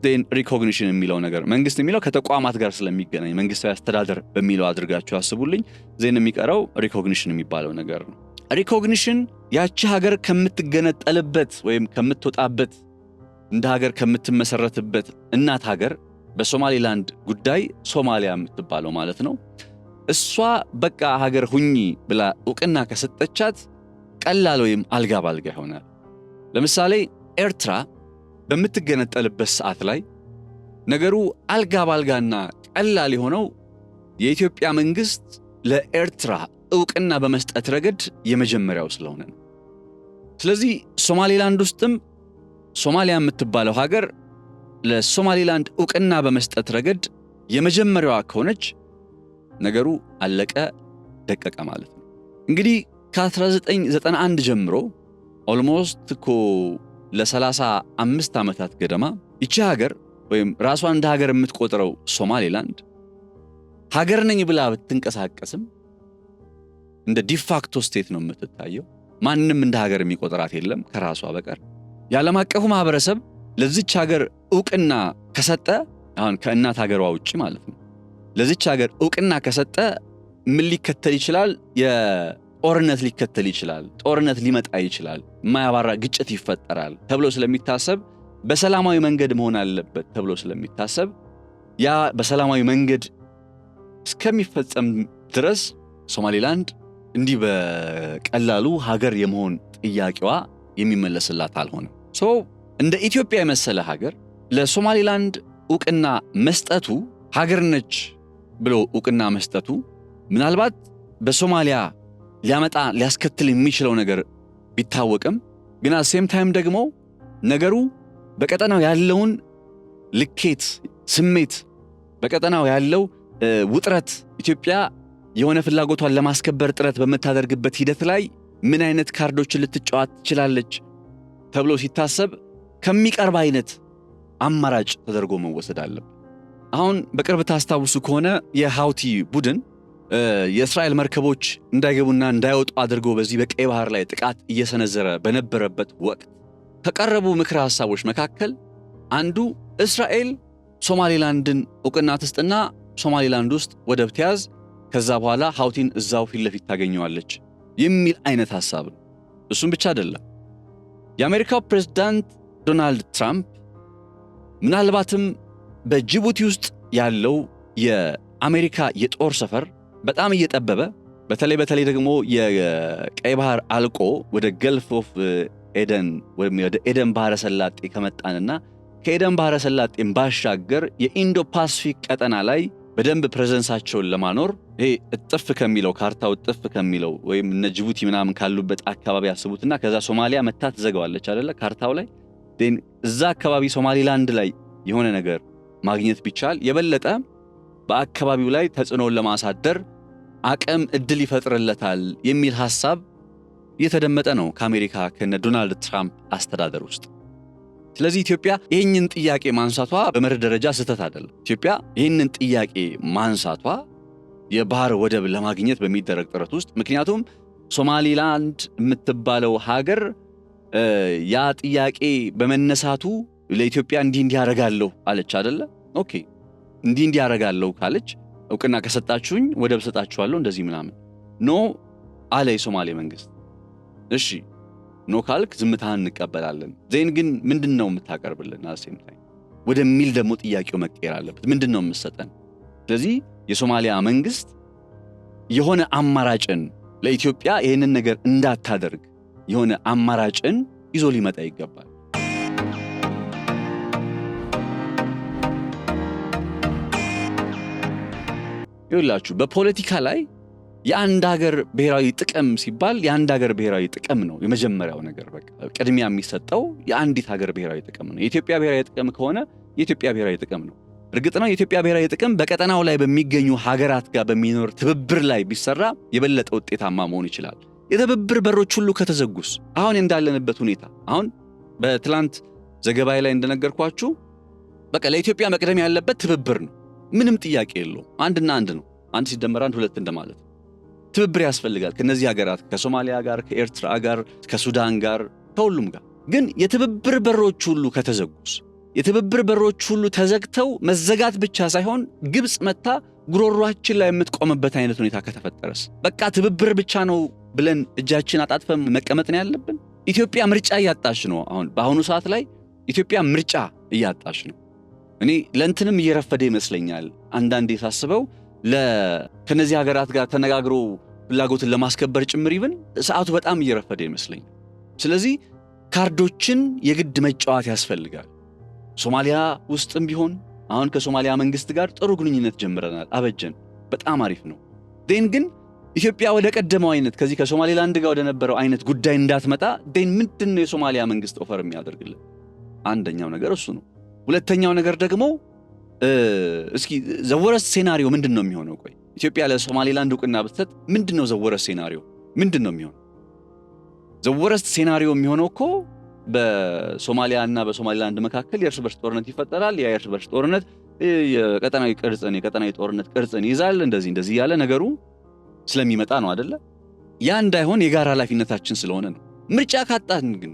ዜን ሪኮግኒሽን የሚለው ነገር መንግስት የሚለው ከተቋማት ጋር ስለሚገናኝ መንግስታዊ አስተዳደር በሚለው አድርጋችሁ አስቡልኝ። ዜን የሚቀረው ሪኮግኒሽን የሚባለው ነገር ነው። ሪኮግኒሽን ያቺ ሀገር ከምትገነጠልበት ወይም ከምትወጣበት እንደ ሀገር ከምትመሰረትበት እናት ሀገር በሶማሊላንድ ጉዳይ ሶማሊያ የምትባለው ማለት ነው። እሷ በቃ ሀገር ሁኚ ብላ እውቅና ከሰጠቻት ቀላል ወይም አልጋ ባልጋ ይሆናል። ለምሳሌ ኤርትራ በምትገነጠልበት ሰዓት ላይ ነገሩ አልጋ ባልጋና ቀላል የሆነው የኢትዮጵያ መንግስት ለኤርትራ እውቅና በመስጠት ረገድ የመጀመሪያው ስለሆነ ነው። ስለዚህ ሶማሊላንድ ውስጥም ሶማሊያ የምትባለው ሀገር ለሶማሊላንድ እውቅና በመስጠት ረገድ የመጀመሪያዋ ከሆነች ነገሩ አለቀ ደቀቀ ማለት ነው። እንግዲህ ከ1991 ጀምሮ ኦልሞስት እኮ ለ35 ዓመታት ገደማ ይቺ ሀገር ወይም ራሷን እንደ ሀገር የምትቆጥረው ሶማሊላንድ ሀገር ነኝ ብላ ብትንቀሳቀስም እንደ ዲፋክቶ ስቴት ነው የምትታየው። ማንም እንደ ሀገር የሚቆጥራት የለም ከራሷ በቀር። የዓለም አቀፉ ማህበረሰብ ለዚች ሀገር እውቅና ከሰጠ፣ አሁን ከእናት ሀገሯ ውጪ ማለት ነው፣ ለዚች ሀገር እውቅና ከሰጠ ምን ሊከተል ይችላል? ጦርነት ሊከተል ይችላል፣ ጦርነት ሊመጣ ይችላል፣ የማያባራ ግጭት ይፈጠራል ተብሎ ስለሚታሰብ በሰላማዊ መንገድ መሆን አለበት ተብሎ ስለሚታሰብ ያ በሰላማዊ መንገድ እስከሚፈጸም ድረስ ሶማሊላንድ እንዲህ በቀላሉ ሀገር የመሆን ጥያቄዋ የሚመለስላት አልሆነም። እንደ ኢትዮጵያ የመሰለ ሀገር ለሶማሊላንድ ዕውቅና መስጠቱ ሀገር ነች ብሎ ዕውቅና መስጠቱ ምናልባት በሶማሊያ ሊያስከትል የሚችለው ነገር ቢታወቅም ግን ሴም ታይም ደግሞ ነገሩ በቀጠናው ያለውን ልኬት ስሜት በቀጠናው ያለው ውጥረት ኢትዮጵያ የሆነ ፍላጎቷን ለማስከበር ጥረት በመታደርግበት ሂደት ላይ ምን አይነት ካርዶችን ልትጫወት ትችላለች ተብሎ ሲታሰብ ከሚቀርብ አይነት አማራጭ ተደርጎ መወሰድ አለበት። አሁን በቅርብ ታስታውሱ ከሆነ የሃውቲ ቡድን የእስራኤል መርከቦች እንዳይገቡና እንዳይወጡ አድርጎ በዚህ በቀይ ባህር ላይ ጥቃት እየሰነዘረ በነበረበት ወቅት ከቀረቡ ምክረ ሐሳቦች መካከል አንዱ እስራኤል ሶማሊላንድን ዕውቅና ትስጥና ሶማሊላንድ ውስጥ ወደብ ትያዝ፣ ከዛ በኋላ ሃውቲን እዛው ፊት ለፊት ታገኘዋለች የሚል አይነት ሐሳብ ነው። እሱም ብቻ አይደለም። የአሜሪካው ፕሬዝዳንት ዶናልድ ትራምፕ ምናልባትም በጅቡቲ ውስጥ ያለው የአሜሪካ የጦር ሰፈር በጣም እየጠበበ በተለይ ደግሞ የቀይ ባህር አልቆ ወደ ገልፍ ኦፍ ኤደን ወይም ወደ ኤደን ባህረ ሰላጤ ከመጣንና ከኤደን ባህረ ሰላጤን ባሻገር የኢንዶ ፓሲፊክ ቀጠና ላይ በደንብ ፕሬዘንሳቸውን ለማኖር ይሄ እጥፍ ከሚለው ካርታው እጥፍ ከሚለው ወይም እነ ጅቡቲ ምናምን ካሉበት አካባቢ ያስቡትና ከዛ ሶማሊያ መታ ትዘጋዋለች አይደለ ካርታው ላይ እዛ አካባቢ ሶማሊላንድ ላይ የሆነ ነገር ማግኘት ቢቻል የበለጠ በአካባቢው ላይ ተጽዕኖን ለማሳደር አቅም እድል ይፈጥርለታል የሚል ሐሳብ እየተደመጠ ነው ከአሜሪካ ከነ ዶናልድ ትራምፕ አስተዳደር ውስጥ። ስለዚህ ኢትዮጵያ ይህንን ጥያቄ ማንሳቷ በመርህ ደረጃ ስህተት አይደለም። ኢትዮጵያ ይህንን ጥያቄ ማንሳቷ የባህር ወደብ ለማግኘት በሚደረግ ጥረት ውስጥ ምክንያቱም ሶማሊላንድ የምትባለው ሀገር ያ ጥያቄ በመነሳቱ ለኢትዮጵያ እንዲህ ያረጋለሁ አለች አይደለ? ኦኬ እንዲህ ያረጋለሁ ካለች ዕውቅና ከሰጣችሁኝ ወደብ ሰጣችኋለሁ እንደዚህ ምናምን ኖ አለ የሶማሌ መንግስት። እሺ ኖ ካልክ ዝምታህን እንቀበላለን። ዜን ግን ምንድነው የምታቀርብልን አሴም ታይም ወደሚል ደግሞ ጥያቄው መቀየር አለበት። ምንድነው የምትሰጠን? ስለዚህ የሶማሊያ መንግስት የሆነ አማራጭን ለኢትዮጵያ ይሄንን ነገር እንዳታደርግ የሆነ አማራጭን ይዞ ሊመጣ ይገባል። ይኸውላችሁ በፖለቲካ ላይ የአንድ ሀገር ብሔራዊ ጥቅም ሲባል የአንድ ሀገር ብሔራዊ ጥቅም ነው የመጀመሪያው ነገር። በቃ ቅድሚያ የሚሰጠው የአንዲት ሀገር ብሔራዊ ጥቅም ነው። የኢትዮጵያ ብሔራዊ ጥቅም ከሆነ የኢትዮጵያ ብሔራዊ ጥቅም ነው። እርግጥ ነው የኢትዮጵያ ብሔራዊ ጥቅም በቀጠናው ላይ በሚገኙ ሀገራት ጋር በሚኖር ትብብር ላይ ቢሰራ የበለጠ ውጤታማ መሆን ይችላል። የትብብር በሮች ሁሉ ከተዘጉስ አሁን እንዳለንበት ሁኔታ አሁን በትላንት ዘገባዬ ላይ እንደነገርኳችሁ በቃ ለኢትዮጵያ መቅደም ያለበት ትብብር ነው። ምንም ጥያቄ የለውም። አንድና አንድ ነው። አንድ ሲደመር አንድ ሁለት እንደማለት ነው። ትብብር ያስፈልጋል ከነዚህ ሀገራት ከሶማሊያ ጋር ከኤርትራ ጋር ከሱዳን ጋር ከሁሉም ጋር። ግን የትብብር በሮች ሁሉ ከተዘጉስ የትብብር በሮች ሁሉ ተዘግተው መዘጋት ብቻ ሳይሆን ግብጽ መታ ጉሮሯችን ላይ የምትቆምበት አይነት ሁኔታ ከተፈጠረስ በቃ ትብብር ብቻ ነው ብለን እጃችን አጣጥፈን መቀመጥ ነው ያለብን። ኢትዮጵያ ምርጫ እያጣች ነው። በአሁኑ ሰዓት ላይ ኢትዮጵያ ምርጫ እያጣች ነው። እኔ ለእንትንም እየረፈደ ይመስለኛል አንዳንዴ ሳስበው ከነዚህ ሀገራት ጋር ተነጋግሮ ፍላጎትን ለማስከበር ጭምር ይብን ሰዓቱ በጣም እየረፈደ ይመስለኛል። ስለዚህ ካርዶችን የግድ መጫወት ያስፈልጋል። ሶማሊያ ውስጥም ቢሆን አሁን ከሶማሊያ መንግስት ጋር ጥሩ ግንኙነት ጀምረናል፣ አበጀን፣ በጣም አሪፍ ነው። ግን ኢትዮጵያ ወደ ቀደመው አይነት ከዚህ ከሶማሊላንድ ጋር ወደ ነበረው አይነት ጉዳይ እንዳትመጣ ምንድነው የሶማሊያ መንግስት ኦፈር የሚያደርግልን? አንደኛው ነገር እሱ ነው። ሁለተኛው ነገር ደግሞ እስኪ ዘወረስ ሴናሪዮ ምንድነው የሚሆነው? ቆይ ኢትዮጵያ ለሶማሊላንድ ዕውቅና ብትሰጥ ምንድነው ዘወረስ ሴናሪዮ ምንድነው የሚሆነው? ዘወረስ ሴናሪዮ የሚሆነው እኮ በሶማሊያና በሶማሊላንድ መካከል የእርስ በርስ ጦርነት ይፈጠራል። ያ የእርስ በርስ ጦርነት የቀጠናዊ ጦርነት ቅርጽን ይዛል። እንደዚህ ያለ ነገሩ ስለሚመጣ ነው አይደለ? ያ እንዳይሆን የጋራ ኃላፊነታችን ስለሆነ ነው። ምርጫ ካጣን ግን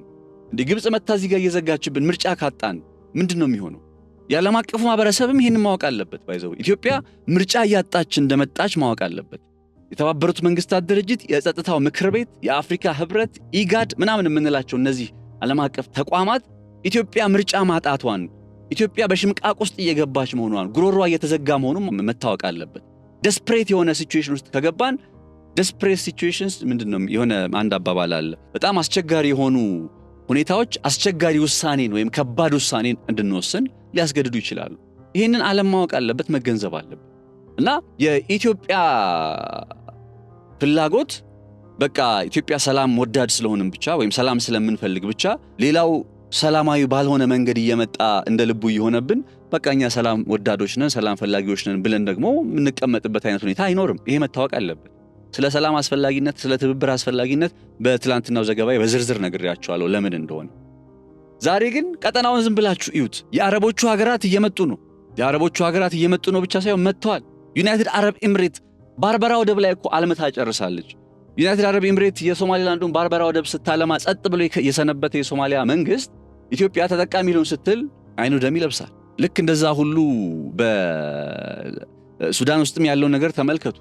ግብጽ መታ እዚህ ጋር እየዘጋችብን ምርጫ ካጣን ምንድነው የሚሆነው? የዓለም አቀፉ ማህበረሰብም ይሄንን ማወቅ አለበት። ባይዘው ኢትዮጵያ ምርጫ እያጣች እንደመጣች ማወቅ አለበት። የተባበሩት መንግስታት ድርጅት፣ የጸጥታው ምክር ቤት፣ የአፍሪካ ህብረት፣ ኢጋድ ምናምን የምንላቸው እነዚህ ዓለም አቀፍ ተቋማት ኢትዮጵያ ምርጫ ማጣቷን፣ ኢትዮጵያ በሽምቃቅ ውስጥ እየገባች መሆኗን፣ ጉሮሯ እየተዘጋ መሆኑን መታወቅ አለበት። ደስፕሬት የሆነ ሲቹዌሽን ውስጥ ከገባን ደስፕሬት ሲቹዌሽንስ ምንድነው? የሆነ አንድ አባባል አለ። በጣም አስቸጋሪ የሆኑ ሁኔታዎች አስቸጋሪ ውሳኔን ወይም ከባድ ውሳኔን እንድንወስን ሊያስገድዱ ይችላሉ። ይህንን ዓለም ማወቅ አለበት፣ መገንዘብ አለበት። እና የኢትዮጵያ ፍላጎት በቃ ኢትዮጵያ ሰላም ወዳድ ስለሆንም ብቻ ወይም ሰላም ስለምንፈልግ ብቻ ሌላው ሰላማዊ ባልሆነ መንገድ እየመጣ እንደ ልቡ እየሆነብን በቃ እኛ ሰላም ወዳዶች ነን፣ ሰላም ፈላጊዎች ነን ብለን ደግሞ የምንቀመጥበት አይነት ሁኔታ አይኖርም። ይሄ መታወቅ አለበት። ስለ ሰላም አስፈላጊነት፣ ስለ ትብብር አስፈላጊነት በትላንትናው ዘገባዬ በዝርዝር ነግሬያቸዋለሁ ለምን እንደሆነ። ዛሬ ግን ቀጠናውን ዝም ብላችሁ እዩት። የአረቦቹ ሀገራት እየመጡ ነው። የአረቦቹ ሀገራት እየመጡ ነው ብቻ ሳይሆን መጥተዋል። ዩናይትድ አረብ ኤምሬት ባርበራ ወደብ ላይ እኮ አልምታ ጨርሳለች። ዩናይትድ አረብ ኤምሬት የሶማሊላንዱን ባርበራ ወደብ ስታለማ ጸጥ ብሎ የሰነበተ የሶማሊያ መንግስት ኢትዮጵያ ተጠቃሚ ሊሆን ስትል አይኑ ደም ይለብሳል። ልክ እንደዛ ሁሉ በሱዳን ውስጥም ያለውን ነገር ተመልከቱ።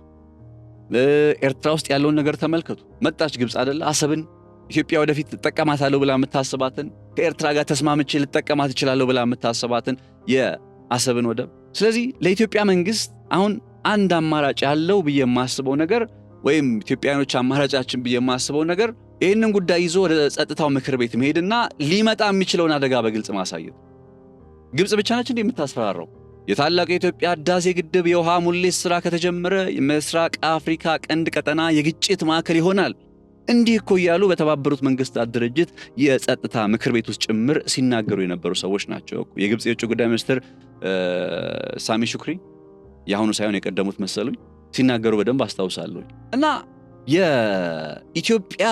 ኤርትራ ውስጥ ያለውን ነገር ተመልከቱ። መጣች ግብፅ አይደለ? አሰብን ኢትዮጵያ ወደፊት ልጠቀማታለሁ ብላ የምታስባትን ከኤርትራ ጋር ተስማምቼ ልጠቀማት እችላለሁ ብላ የምታስባትን የአሰብን ወደብ። ስለዚህ ለኢትዮጵያ መንግስት አሁን አንድ አማራጭ ያለው ብዬ የማስበው ነገር ወይም ኢትዮጵያኖች አማራጫችን ብዬ የማስበው ነገር ይህንን ጉዳይ ይዞ ወደ ጸጥታው ምክር ቤት መሄድና ሊመጣ የሚችለውን አደጋ በግልጽ ማሳየት። ግብፅ ብቻ ነች እንዴ የምታስፈራራው? የታላቁ የኢትዮጵያ ህዳሴ ግድብ የውሃ ሙሌት ስራ ከተጀመረ የምስራቅ አፍሪካ ቀንድ ቀጠና የግጭት ማዕከል ይሆናል። እንዲህ እኮ እያሉ በተባበሩት መንግስታት ድርጅት የጸጥታ ምክር ቤት ውስጥ ጭምር ሲናገሩ የነበሩ ሰዎች ናቸው። የግብፅ የውጭ ጉዳይ ሚኒስትር ሳሚ ሹክሪ የአሁኑ ሳይሆን የቀደሙት መሰሉኝ ሲናገሩ በደንብ አስታውሳለሁ። እና የኢትዮጵያ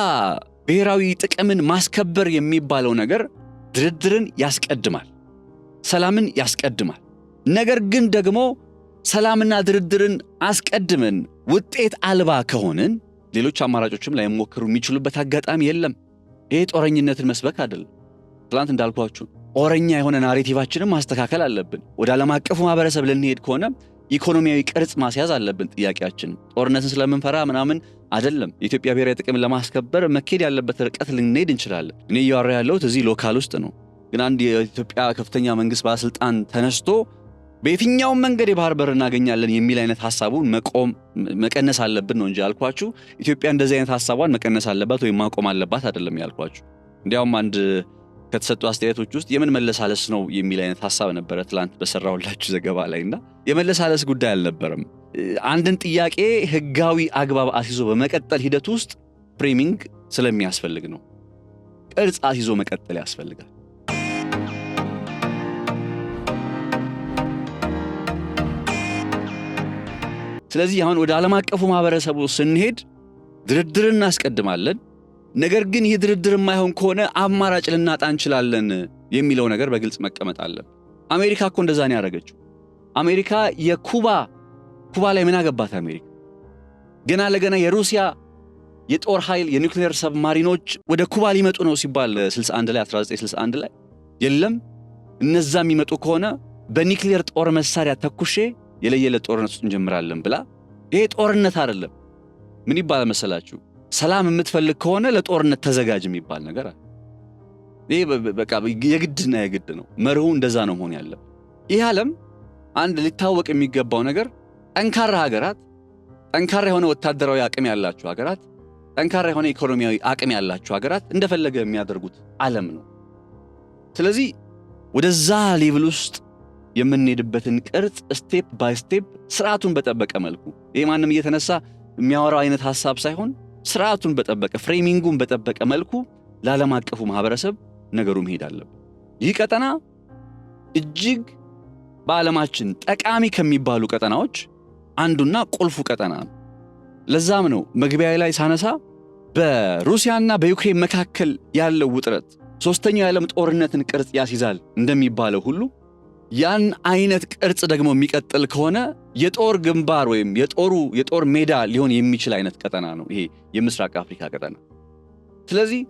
ብሔራዊ ጥቅምን ማስከበር የሚባለው ነገር ድርድርን ያስቀድማል፣ ሰላምን ያስቀድማል። ነገር ግን ደግሞ ሰላምና ድርድርን አስቀድመን ውጤት አልባ ከሆንን ሌሎች አማራጮችም ላይሞክሩ የሚችሉበት አጋጣሚ የለም። ይሄ ጦረኝነትን መስበክ አይደለም። ትላንት እንዳልኳችሁ ጦረኛ የሆነ ናሬቲቫችንን ማስተካከል አለብን። ወደ ዓለም አቀፉ ማህበረሰብ ልንሄድ ከሆነ ኢኮኖሚያዊ ቅርጽ ማስያዝ አለብን። ጥያቄያችን ጦርነትን ስለምንፈራ ምናምን አይደለም። የኢትዮጵያ ብሔራዊ ጥቅም ለማስከበር መኬድ ያለበት ርቀት ልንሄድ እንችላለን። እኔ እያወራ ያለሁት እዚህ ሎካል ውስጥ ነው። ግን አንድ የኢትዮጵያ ከፍተኛ መንግስት ባለስልጣን ተነስቶ በየትኛውም መንገድ የባህር በር እናገኛለን የሚል አይነት ሐሳቡን መቀነስ አለብን ነው እንጂ ያልኳችሁ ኢትዮጵያ እንደዚህ አይነት ሐሳቧን መቀነስ አለባት ወይም ማቆም አለባት አይደለም ያልኳችሁ። እንዲያውም አንድ ከተሰጡ አስተያየቶች ውስጥ የምን መለሳለስ ነው የሚል አይነት ሐሳብ ነበረ ትላንት በሰራሁላችሁ ዘገባ ላይና የመለሳለስ ጉዳይ አልነበረም። አንድን ጥያቄ ህጋዊ አግባብ አስይዞ በመቀጠል ሂደት ውስጥ ፍሬሚንግ ስለሚያስፈልግ ነው። ቅርጽ አስይዞ መቀጠል ያስፈልጋል። ስለዚህ አሁን ወደ ዓለም አቀፉ ማህበረሰቡ ስንሄድ ድርድር እናስቀድማለን። ነገር ግን ይህ ድርድር የማይሆን ከሆነ አማራጭ ልናጣ እንችላለን የሚለው ነገር በግልጽ መቀመጥ አለበት። አሜሪካ እኮ እንደዛ ነው ያደረገችው። አሜሪካ ኩባ ላይ ምን አገባት? አሜሪካ ገና ለገና የሩሲያ የጦር ኃይል የኒውክሌር ሰብማሪኖች ወደ ኩባ ሊመጡ ነው ሲባል 1961 ላይ የለም እነዛ የሚመጡ ከሆነ በኒውክሌር ጦር መሳሪያ ተኩሼ የለየለት ጦርነት እንጀምራለን ብላ። ይሄ ጦርነት አይደለም። ምን ይባላል መሰላችሁ? ሰላም የምትፈልግ ከሆነ ለጦርነት ተዘጋጅ የሚባል ነገር አለ። ይሄ በቃ የግድና የግድ ነው። መርሁ እንደዛ ነው መሆን ያለበት። ይህ ዓለም አንድ ሊታወቅ የሚገባው ነገር ጠንካራ ሀገራት፣ ጠንካራ የሆነ ወታደራዊ አቅም ያላቸው ሀገራት፣ ጠንካራ የሆነ ኢኮኖሚያዊ አቅም ያላቸው ሀገራት እንደፈለገ የሚያደርጉት ዓለም ነው። ስለዚህ ወደዛ ሌቭል ውስጥ የምንሄድበትን ቅርጽ ስቴፕ ባይ ስቴፕ ስርዓቱን በጠበቀ መልኩ ይሄ ማንም እየተነሳ የሚያወራው አይነት ሐሳብ ሳይሆን ስርዓቱን በጠበቀ ፍሬሚንጉን በጠበቀ መልኩ ለዓለም አቀፉ ማህበረሰብ ነገሩ መሄድ አለበት። ይህ ቀጠና እጅግ በዓለማችን ጠቃሚ ከሚባሉ ቀጠናዎች አንዱና ቁልፉ ቀጠና ነው። ለዛም ነው መግቢያ ላይ ሳነሳ በሩሲያና በዩክሬን መካከል ያለው ውጥረት ሶስተኛው የዓለም ጦርነትን ቅርጽ ያስይዛል እንደሚባለው ሁሉ ያን አይነት ቅርጽ ደግሞ የሚቀጥል ከሆነ የጦር ግንባር ወይም የጦር ሜዳ ሊሆን የሚችል አይነት ቀጠና ነው ይሄ የምስራቅ አፍሪካ ቀጠና። ስለዚህ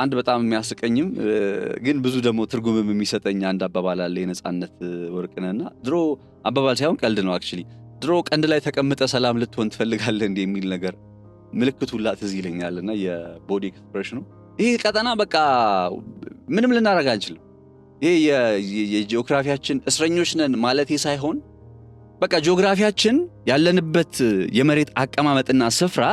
አንድ በጣም የሚያስቀኝም ግን ብዙ ደግሞ ትርጉምም የሚሰጠኝ አንድ አባባል አለ። የነጻነት ወርቅነህና ድሮ አባባል ሳይሆን ቀልድ ነው አክቹሊ ድሮ ቀንድ ላይ ተቀምጠ ሰላም ልትሆን ትፈልጋለህ እንዴ የሚል ነገር ምልክቱላ ትዝ ይለኛልና የቦዲ ኤክስፕሬሽኑ ይሄ ቀጠና በቃ ምንም ልናረጋ አንችልም። ይሄ የጂኦግራፊያችን እስረኞች ነን ማለት ሳይሆን በቃ ጂኦግራፊያችን ያለንበት የመሬት አቀማመጥና ስፍራ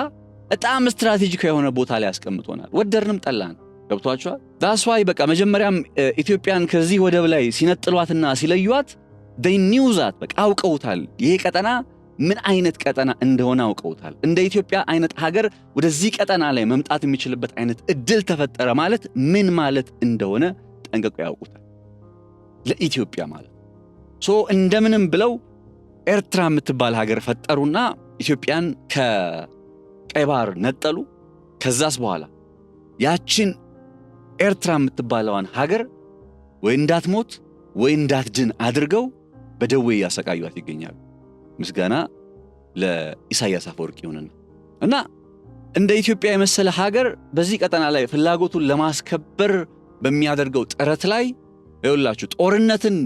በጣም ስትራቴጂክ የሆነ ቦታ ላይ ያስቀምጦናል። ወደርንም ጠላን ገብቷቸዋል። that's why በቃ መጀመሪያም ኢትዮጵያን ከዚህ ወደብ ላይ ሲነጥሏትና ሲለዩት they knew that በቃ አውቀውታል። ይሄ ቀጠና ምን አይነት ቀጠና እንደሆነ አውቀውታል። እንደ ኢትዮጵያ አይነት ሀገር ወደዚህ ቀጠና ላይ መምጣት የሚችልበት አይነት እድል ተፈጠረ ማለት ምን ማለት እንደሆነ ጠንቅቀው ያውቁታል። ለኢትዮጵያ ማለት እንደምንም ብለው ኤርትራ የምትባል ሀገር ፈጠሩና ኢትዮጵያን ከቀይ ባህር ነጠሉ። ከዛስ በኋላ ያችን ኤርትራ የምትባለዋን ሀገር ወይ እንዳትሞት ወይ እንዳትድን አድርገው በደዌ ያሰቃዩት ይገኛሉ። ምስጋና ለኢሳያስ አፈወርቂ ይሁንና እና እንደ ኢትዮጵያ የመሰለ ሀገር በዚህ ቀጠና ላይ ፍላጎቱን ለማስከበር በሚያደርገው ጥረት ላይ ይኸውላችሁ ጦርነትን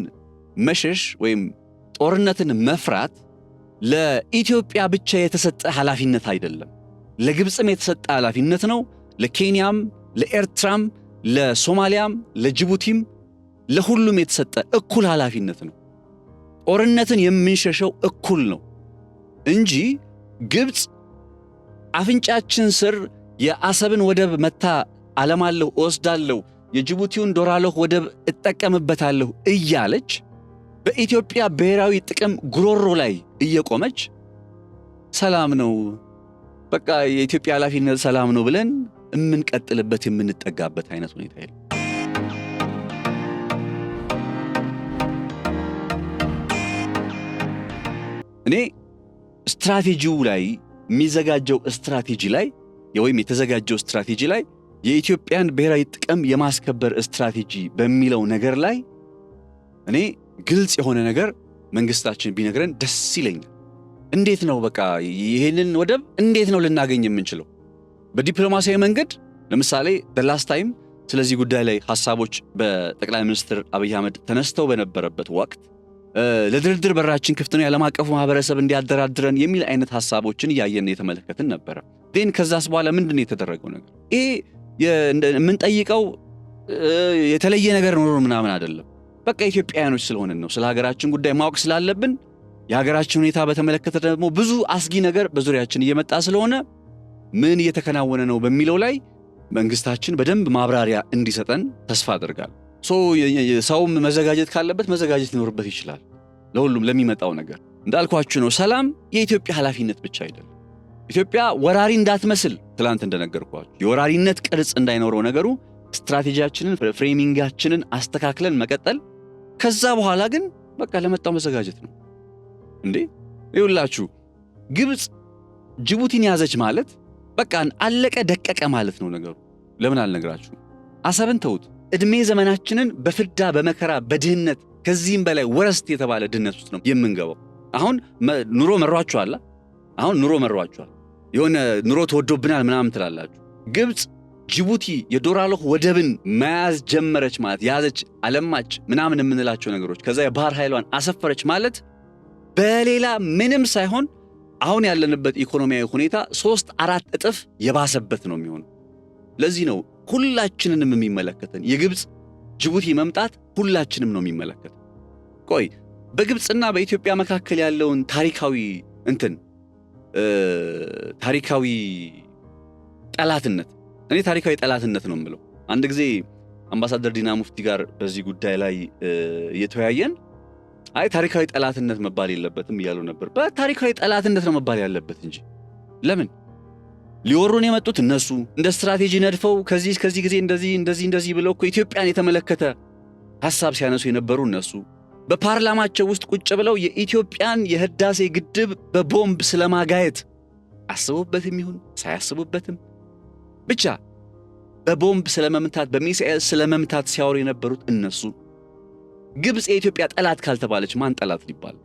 መሸሽ ወይም ጦርነትን መፍራት ለኢትዮጵያ ብቻ የተሰጠ ኃላፊነት አይደለም። ለግብጽም የተሰጠ ኃላፊነት ነው። ለኬንያም፣ ለኤርትራም፣ ለሶማሊያም፣ ለጅቡቲም ለሁሉም የተሰጠ እኩል ኃላፊነት ነው። ጦርነትን የምንሸሸው እኩል ነው እንጂ ግብጽ አፍንጫችን ስር የአሰብን ወደብ መታ አለማለሁ ወስዳለሁ የጅቡቲውን ዶራሎህ ወደብ እጠቀምበታለሁ እያለች በኢትዮጵያ ብሔራዊ ጥቅም ጉሮሮ ላይ እየቆመች ሰላም ነው በቃ የኢትዮጵያ ኃላፊነት ሰላም ነው ብለን የምንቀጥልበት የምንጠጋበት አይነት ሁኔታ የለም። እኔ ስትራቴጂው ላይ የሚዘጋጀው ስትራቴጂ ላይ ወይም የተዘጋጀው ስትራቴጂ ላይ የኢትዮጵያን ብሔራዊ ጥቅም የማስከበር ስትራቴጂ በሚለው ነገር ላይ እኔ ግልጽ የሆነ ነገር መንግስታችን ቢነግረን ደስ ይለኛል። እንዴት ነው በቃ ይሄንን ወደብ እንዴት ነው ልናገኝ የምንችለው? በዲፕሎማሲያዊ መንገድ ለምሳሌ ላስት ታይም ስለዚህ ጉዳይ ላይ ሐሳቦች በጠቅላይ ሚኒስትር አብይ አህመድ ተነስተው በነበረበት ወቅት ለድርድር በራችን ክፍት ነው የዓለም አቀፉ ማህበረሰብ እንዲያደራድረን የሚል አይነት ሐሳቦችን እያየን የተመለከትን ነበር። ግን ከዛስ በኋላ ምንድነው የተደረገው ነገር? ይሄ የምንጠይቀው የተለየ ነገር ኖሮ ምናምን አይደለም። በቃ ኢትዮጵያውያኖች ስለሆነን ነው። ስለ ሀገራችን ጉዳይ ማወቅ ስላለብን የሀገራችን ሁኔታ በተመለከተ ደግሞ ብዙ አስጊ ነገር በዙሪያችን እየመጣ ስለሆነ ምን እየተከናወነ ነው በሚለው ላይ መንግስታችን በደንብ ማብራሪያ እንዲሰጠን ተስፋ አደርጋለሁ። ሰውም መዘጋጀት ካለበት መዘጋጀት ይኖርበት ይችላል ለሁሉም ለሚመጣው ነገር። እንዳልኳችሁ ነው ሰላም የኢትዮጵያ ኃላፊነት ብቻ አይደለም። ኢትዮጵያ ወራሪ እንዳትመስል ትላንት እንደነገርኳችሁ የወራሪነት ቅርጽ እንዳይኖረው ነገሩ ስትራቴጂያችንን ፍሬሚንጋችንን አስተካክለን መቀጠል፣ ከዛ በኋላ ግን በቃ ለመጣው መዘጋጀት ነው። እንዴ ይውላችሁ ግብጽ ጅቡቲን ያዘች ማለት በቃ አለቀ ደቀቀ ማለት ነው ነገሩ። ለምን አልነግራችሁ? አሰብን ተውት። እድሜ ዘመናችንን በፍዳ በመከራ በድህነት ከዚህም በላይ ወረስት የተባለ ድህነት ውስጥ ነው የምንገባው። አሁን ኑሮ መሯችኋል። አሁን ኑሮ መሯችኋል። የሆነ ኑሮ ተወዶብናል ምናምን ትላላችሁ። ግብጽ ጅቡቲ የዶራሎህ ወደብን መያዝ ጀመረች ማለት ያዘች፣ አለማች ምናምን የምንላቸው ነገሮች ከዛ የባህር ኃይሏን አሰፈረች ማለት በሌላ ምንም ሳይሆን አሁን ያለንበት ኢኮኖሚያዊ ሁኔታ 3-4 እጥፍ የባሰበት ነው የሚሆነው። ለዚህ ነው ሁላችንንም የሚመለከተን የግብጽ ጅቡቲ መምጣት ሁላችንም ነው የሚመለከተን። ቆይ በግብጽና በኢትዮጵያ መካከል ያለውን ታሪካዊ ጠላትነት እኔ ታሪካዊ ጠላትነት ነው የምለው። አንድ ጊዜ አምባሳደር ዲና ሙፍቲ ጋር በዚህ ጉዳይ ላይ እየተወያየን አይ ታሪካዊ ጠላትነት መባል የለበትም እያሉ ነበር። በታሪካዊ ጠላትነት ነው መባል ያለበት እንጂ ለምን ሊወሩን የመጡት እነሱ እንደ ስትራቴጂ ነድፈው ከዚህ እስከዚህ ጊዜ እንደዚህ ብለው እኮ ኢትዮጵያን የተመለከተ ሐሳብ ሲያነሱ የነበሩ እነሱ በፓርላማቸው ውስጥ ቁጭ ብለው የኢትዮጵያን የህዳሴ ግድብ በቦምብ ስለማጋየት አስቡበትም ይሁን ሳያስቡበትም ብቻ በቦምብ ስለመምታት በሚሳኤል ስለመምታት ሲያወሩ የነበሩት እነሱ። ግብጽ የኢትዮጵያ ጠላት ካልተባለች ማን ጠላት ሊባል?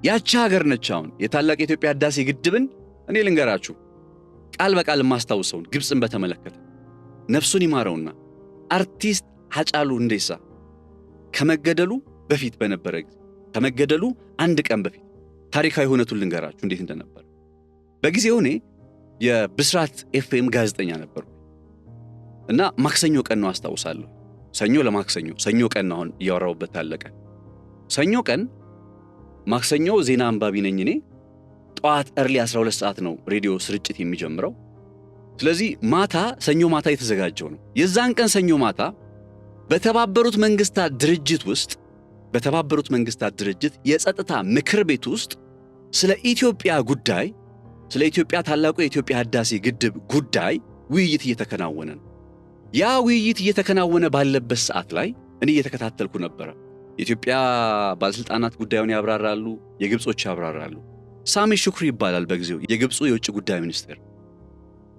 ያቺ ሀገር ነች አሁን የታላቅ የኢትዮጵያ ህዳሴ ግድብን እኔ ልንገራችሁ ቃል በቃል ማስተዋውሰውን ግብጽን በተመለከተ ነፍሱን ይማረውና አርቲስት ሃጫሉ ሁንዴሳ ከመገደሉ በፊት በነበረ ጊዜ ከመገደሉ አንድ ቀን በፊት ታሪካዊ ሁነቱን ልንገራችሁ እንዴት እንደነበር። በጊዜው እኔ የብስራት ኤፍኤም ጋዜጠኛ ነበርኩ እና ማክሰኞ ቀን ነው አስታውሳለሁ። ሰኞ ለማክሰኞ ሰኞ ቀን አሁን እያወራሁበት ያለቀ ሰኞ ቀን ማክሰኞ ዜና አንባቢ ነኝ እኔ። ጠዋት early 12 ሰዓት ነው ሬዲዮ ስርጭት የሚጀምረው። ስለዚህ ማታ ሰኞ ማታ የተዘጋጀው ነው። የዛን ቀን ሰኞ ማታ በተባበሩት መንግስታት ድርጅት የጸጥታ ምክር ቤት ውስጥ ስለ ኢትዮጵያ ጉዳይ ስለ ኢትዮጵያ ታላቁ የኢትዮጵያ ህዳሴ ግድብ ጉዳይ ውይይት እየተከናወነ ነው። ያ ውይይት እየተከናወነ ባለበት ሰዓት ላይ እኔ እየተከታተልኩ ነበር። የኢትዮጵያ ባለስልጣናት ጉዳዩን ያብራራሉ፣ የግብጾች ያብራራሉ። ሳሚ ሹክሪ ይባላል በጊዜው የግብጹ የውጭ ጉዳይ ሚኒስትር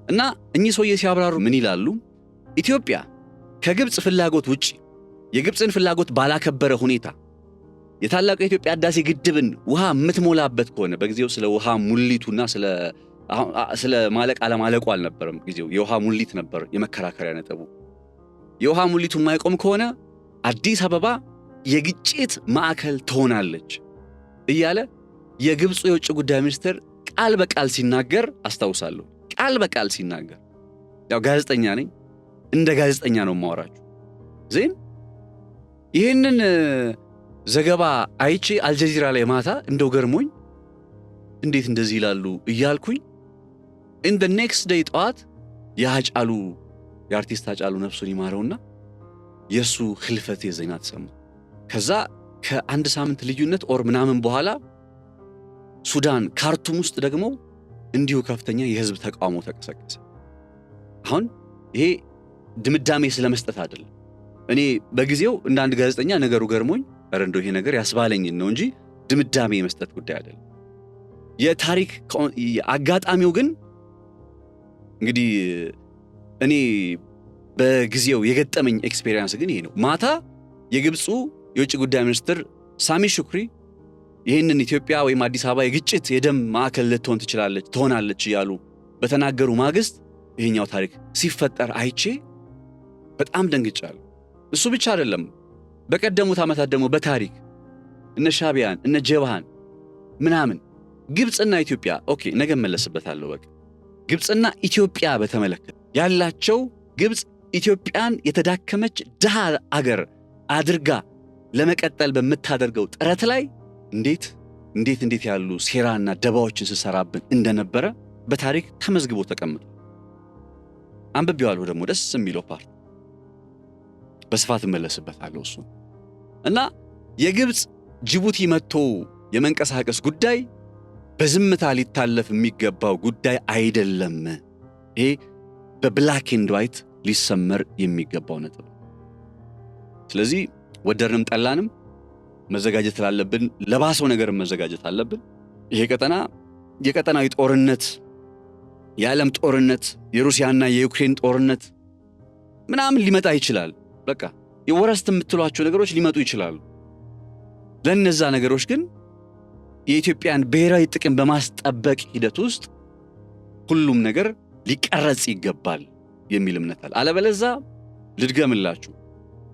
እና እኚህ ሰውዬ ሲያብራሩ ምን ይላሉ? ኢትዮጵያ ከግብጽ ፍላጎት ውጪ የግብጽን ፍላጎት ባላከበረ ሁኔታ የታላቁ የኢትዮጵያ ህዳሴ ግድብን ውሃ የምትሞላበት ከሆነ በጊዜው ስለ ውሃ ሙሊቱና ስለ ማለቅ አለማለቁ አልነበረም። ጊዜው የውሃ ሙሊት ነበር የመከራከሪያ ነጥቡ። የውሃ ሙሊቱ የማይቆም ከሆነ አዲስ አበባ የግጭት ማዕከል ትሆናለች እያለ የግብጹ የውጭ ጉዳይ ሚኒስትር ቃል በቃል ሲናገር አስታውሳለሁ። ቃል በቃል ሲናገር ያው ጋዜጠኛ ነኝ፣ እንደ ጋዜጠኛ ነው የማወራችሁ። ዜን ይህንን ዘገባ አይቼ አልጀዚራ ላይ ማታ እንደው ገርሞኝ እንዴት እንደዚህ ይላሉ እያልኩኝ in the next day ጠዋት የአርቲስት ሃጫሉ ነፍሱን ይማረውና የሱ ህልፈት የዜና ተሰማ። ከዛ ከአንድ ሳምንት ልዩነት ኦር ምናምን በኋላ ሱዳን ካርቱም ውስጥ ደግሞ እንዲሁ ከፍተኛ የህዝብ ተቃውሞ ተቀሰቀሰ። አሁን ይሄ ድምዳሜ ስለመስጠት አይደለም። እኔ በጊዜው እንደ አንድ ጋዜጠኛ ነገሩ ገርሞኝ አረንዶ ይሄ ነገር ያስባለኝ ነው እንጂ ድምዳሜ መስጠት ጉዳይ አይደለም። የታሪክ አጋጣሚው ግን እንግዲህ እኔ በጊዜው የገጠመኝ ኤክስፒሪየንስ ግን ይሄ ነው። ማታ የግብጹ የውጭ ጉዳይ ሚኒስትር ሳሚ ሹክሪ ይህንን ኢትዮጵያ ወይም አዲስ አበባ የግጭት የደም ማዕከል ልትሆን ትሆናለች እያሉ በተናገሩ ማግስት ይሄኛው ታሪክ ሲፈጠር አይቼ በጣም ደንግጫለሁ። እሱ ብቻ አይደለም፣ በቀደሙት ዓመታት ደግሞ በታሪክ እነ ሻቢያን እነ ጀብሃን ምናምን ግብጽና ኢትዮጵያ ኦኬ ነገ መለስበታለሁ። በቃ ግብጽና ኢትዮጵያ በተመለከተ ያላቸው ግብጽ ኢትዮጵያን የተዳከመች ድሃ አገር አድርጋ ለመቀጠል በመታደርገው ጥረት ላይ እንዴት ያሉ ሴራና ደባዎችን ሲሰራብን እንደነበረ በታሪክ ተመዝግቦ ተቀምጧል። አንብቤዋለሁ ደግሞ ደስ የሚለው ፓርት በስፋት መለስበታለሁ እሱ እና የግብጽ ጅቡቲ መጥቶ የመንቀሳቀስ ጉዳይ በዝምታ ሊታለፍ የሚገባው ጉዳይ አይደለም። ይሄ በብላክ ኤንድ ዋይት ሊሰመር የሚገባው ነጥብ። ስለዚህ ወደርንም ጠላንም መዘጋጀት ስላለብን ለባሰው ነገር መዘጋጀት አለብን። ይሄ ቀጠና የቀጠናዊ ጦርነት፣ የዓለም ጦርነት፣ የሩሲያና የዩክሬን ጦርነት ምናምን ሊመጣ ይችላል። በቃ የወረስት የምትሏቸው ነገሮች ሊመጡ ይችላሉ። ለነዛ ነገሮች ግን የኢትዮጵያን ብሔራዊ ጥቅም በማስጠበቅ ሂደት ውስጥ ሁሉም ነገር ሊቀረጽ ይገባል የሚል እምነት አለ። አለበለዚያ ልድገምላችሁ፣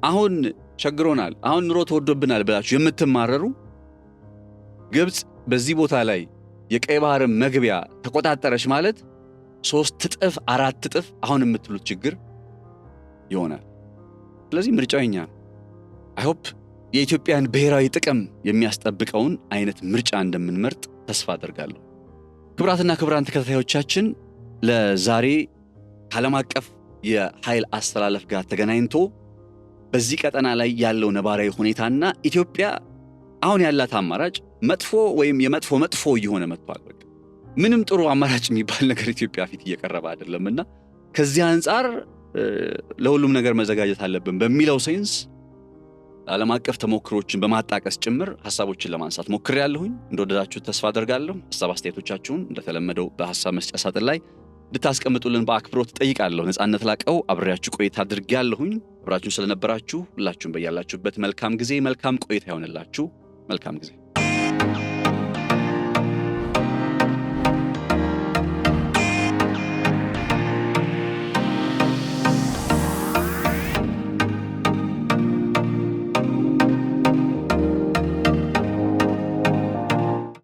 አሁን ቸግሮናል፣ አሁን ኑሮ ተወዶብናል ብላችሁ የምትማረሩ ግብጽ በዚህ ቦታ ላይ የቀይ ባህር መግቢያ ተቆጣጠረች ማለት 3 እጥፍ 4 እጥፍ አሁን የምትሉት ችግር ይሆናል። ስለዚህ ምርጫው የኛ ነው። አይ ሆፕ የኢትዮጵያን ብሔራዊ ጥቅም የሚያስጠብቀውን አይነት ምርጫ እንደምንመርጥ ተስፋ አደርጋለሁ። ክቡራትና ክቡራን ተከታታዮቻችን ለዛሬ ዓለም አቀፍ የኃይል አስተላለፍ ጋር ተገናኝቶ በዚህ ቀጠና ላይ ያለው ነባራዊ ሁኔታና ኢትዮጵያ አሁን ያላት አማራጭ መጥፎ ወይም የመጥፎ መጥፎ እየሆነ መጥቷል። በቃ ምንም ጥሩ አማራጭ የሚባል ነገር ኢትዮጵያ ፊት እየቀረበ አይደለምና ከዚህ አንፃር ለሁሉም ነገር መዘጋጀት አለብን በሚለው ሴንስ ዓለም አቀፍ ተሞክሮችን በማጣቀስ ጭምር ሐሳቦችን ለማንሳት ሞክሬያለሁኝ። እንደወደዳችሁ ተስፋ አደርጋለሁ። ሐሳብ አስተያየቶቻችሁን እንደተለመደው በሐሳብ መስጫ ሳጥን ላይ እንድታስቀምጡልን በአክብሮት ጠይቃለሁ። ነጻነት ላቀው አብሬያችሁ ቆይታ አድርጌያለሁኝ። አብራችሁን ስለነበራችሁ ሁላችሁም በያላችሁበት መልካም ጊዜ መልካም ቆይታ ይሆንላችሁ። መልካም ጊዜ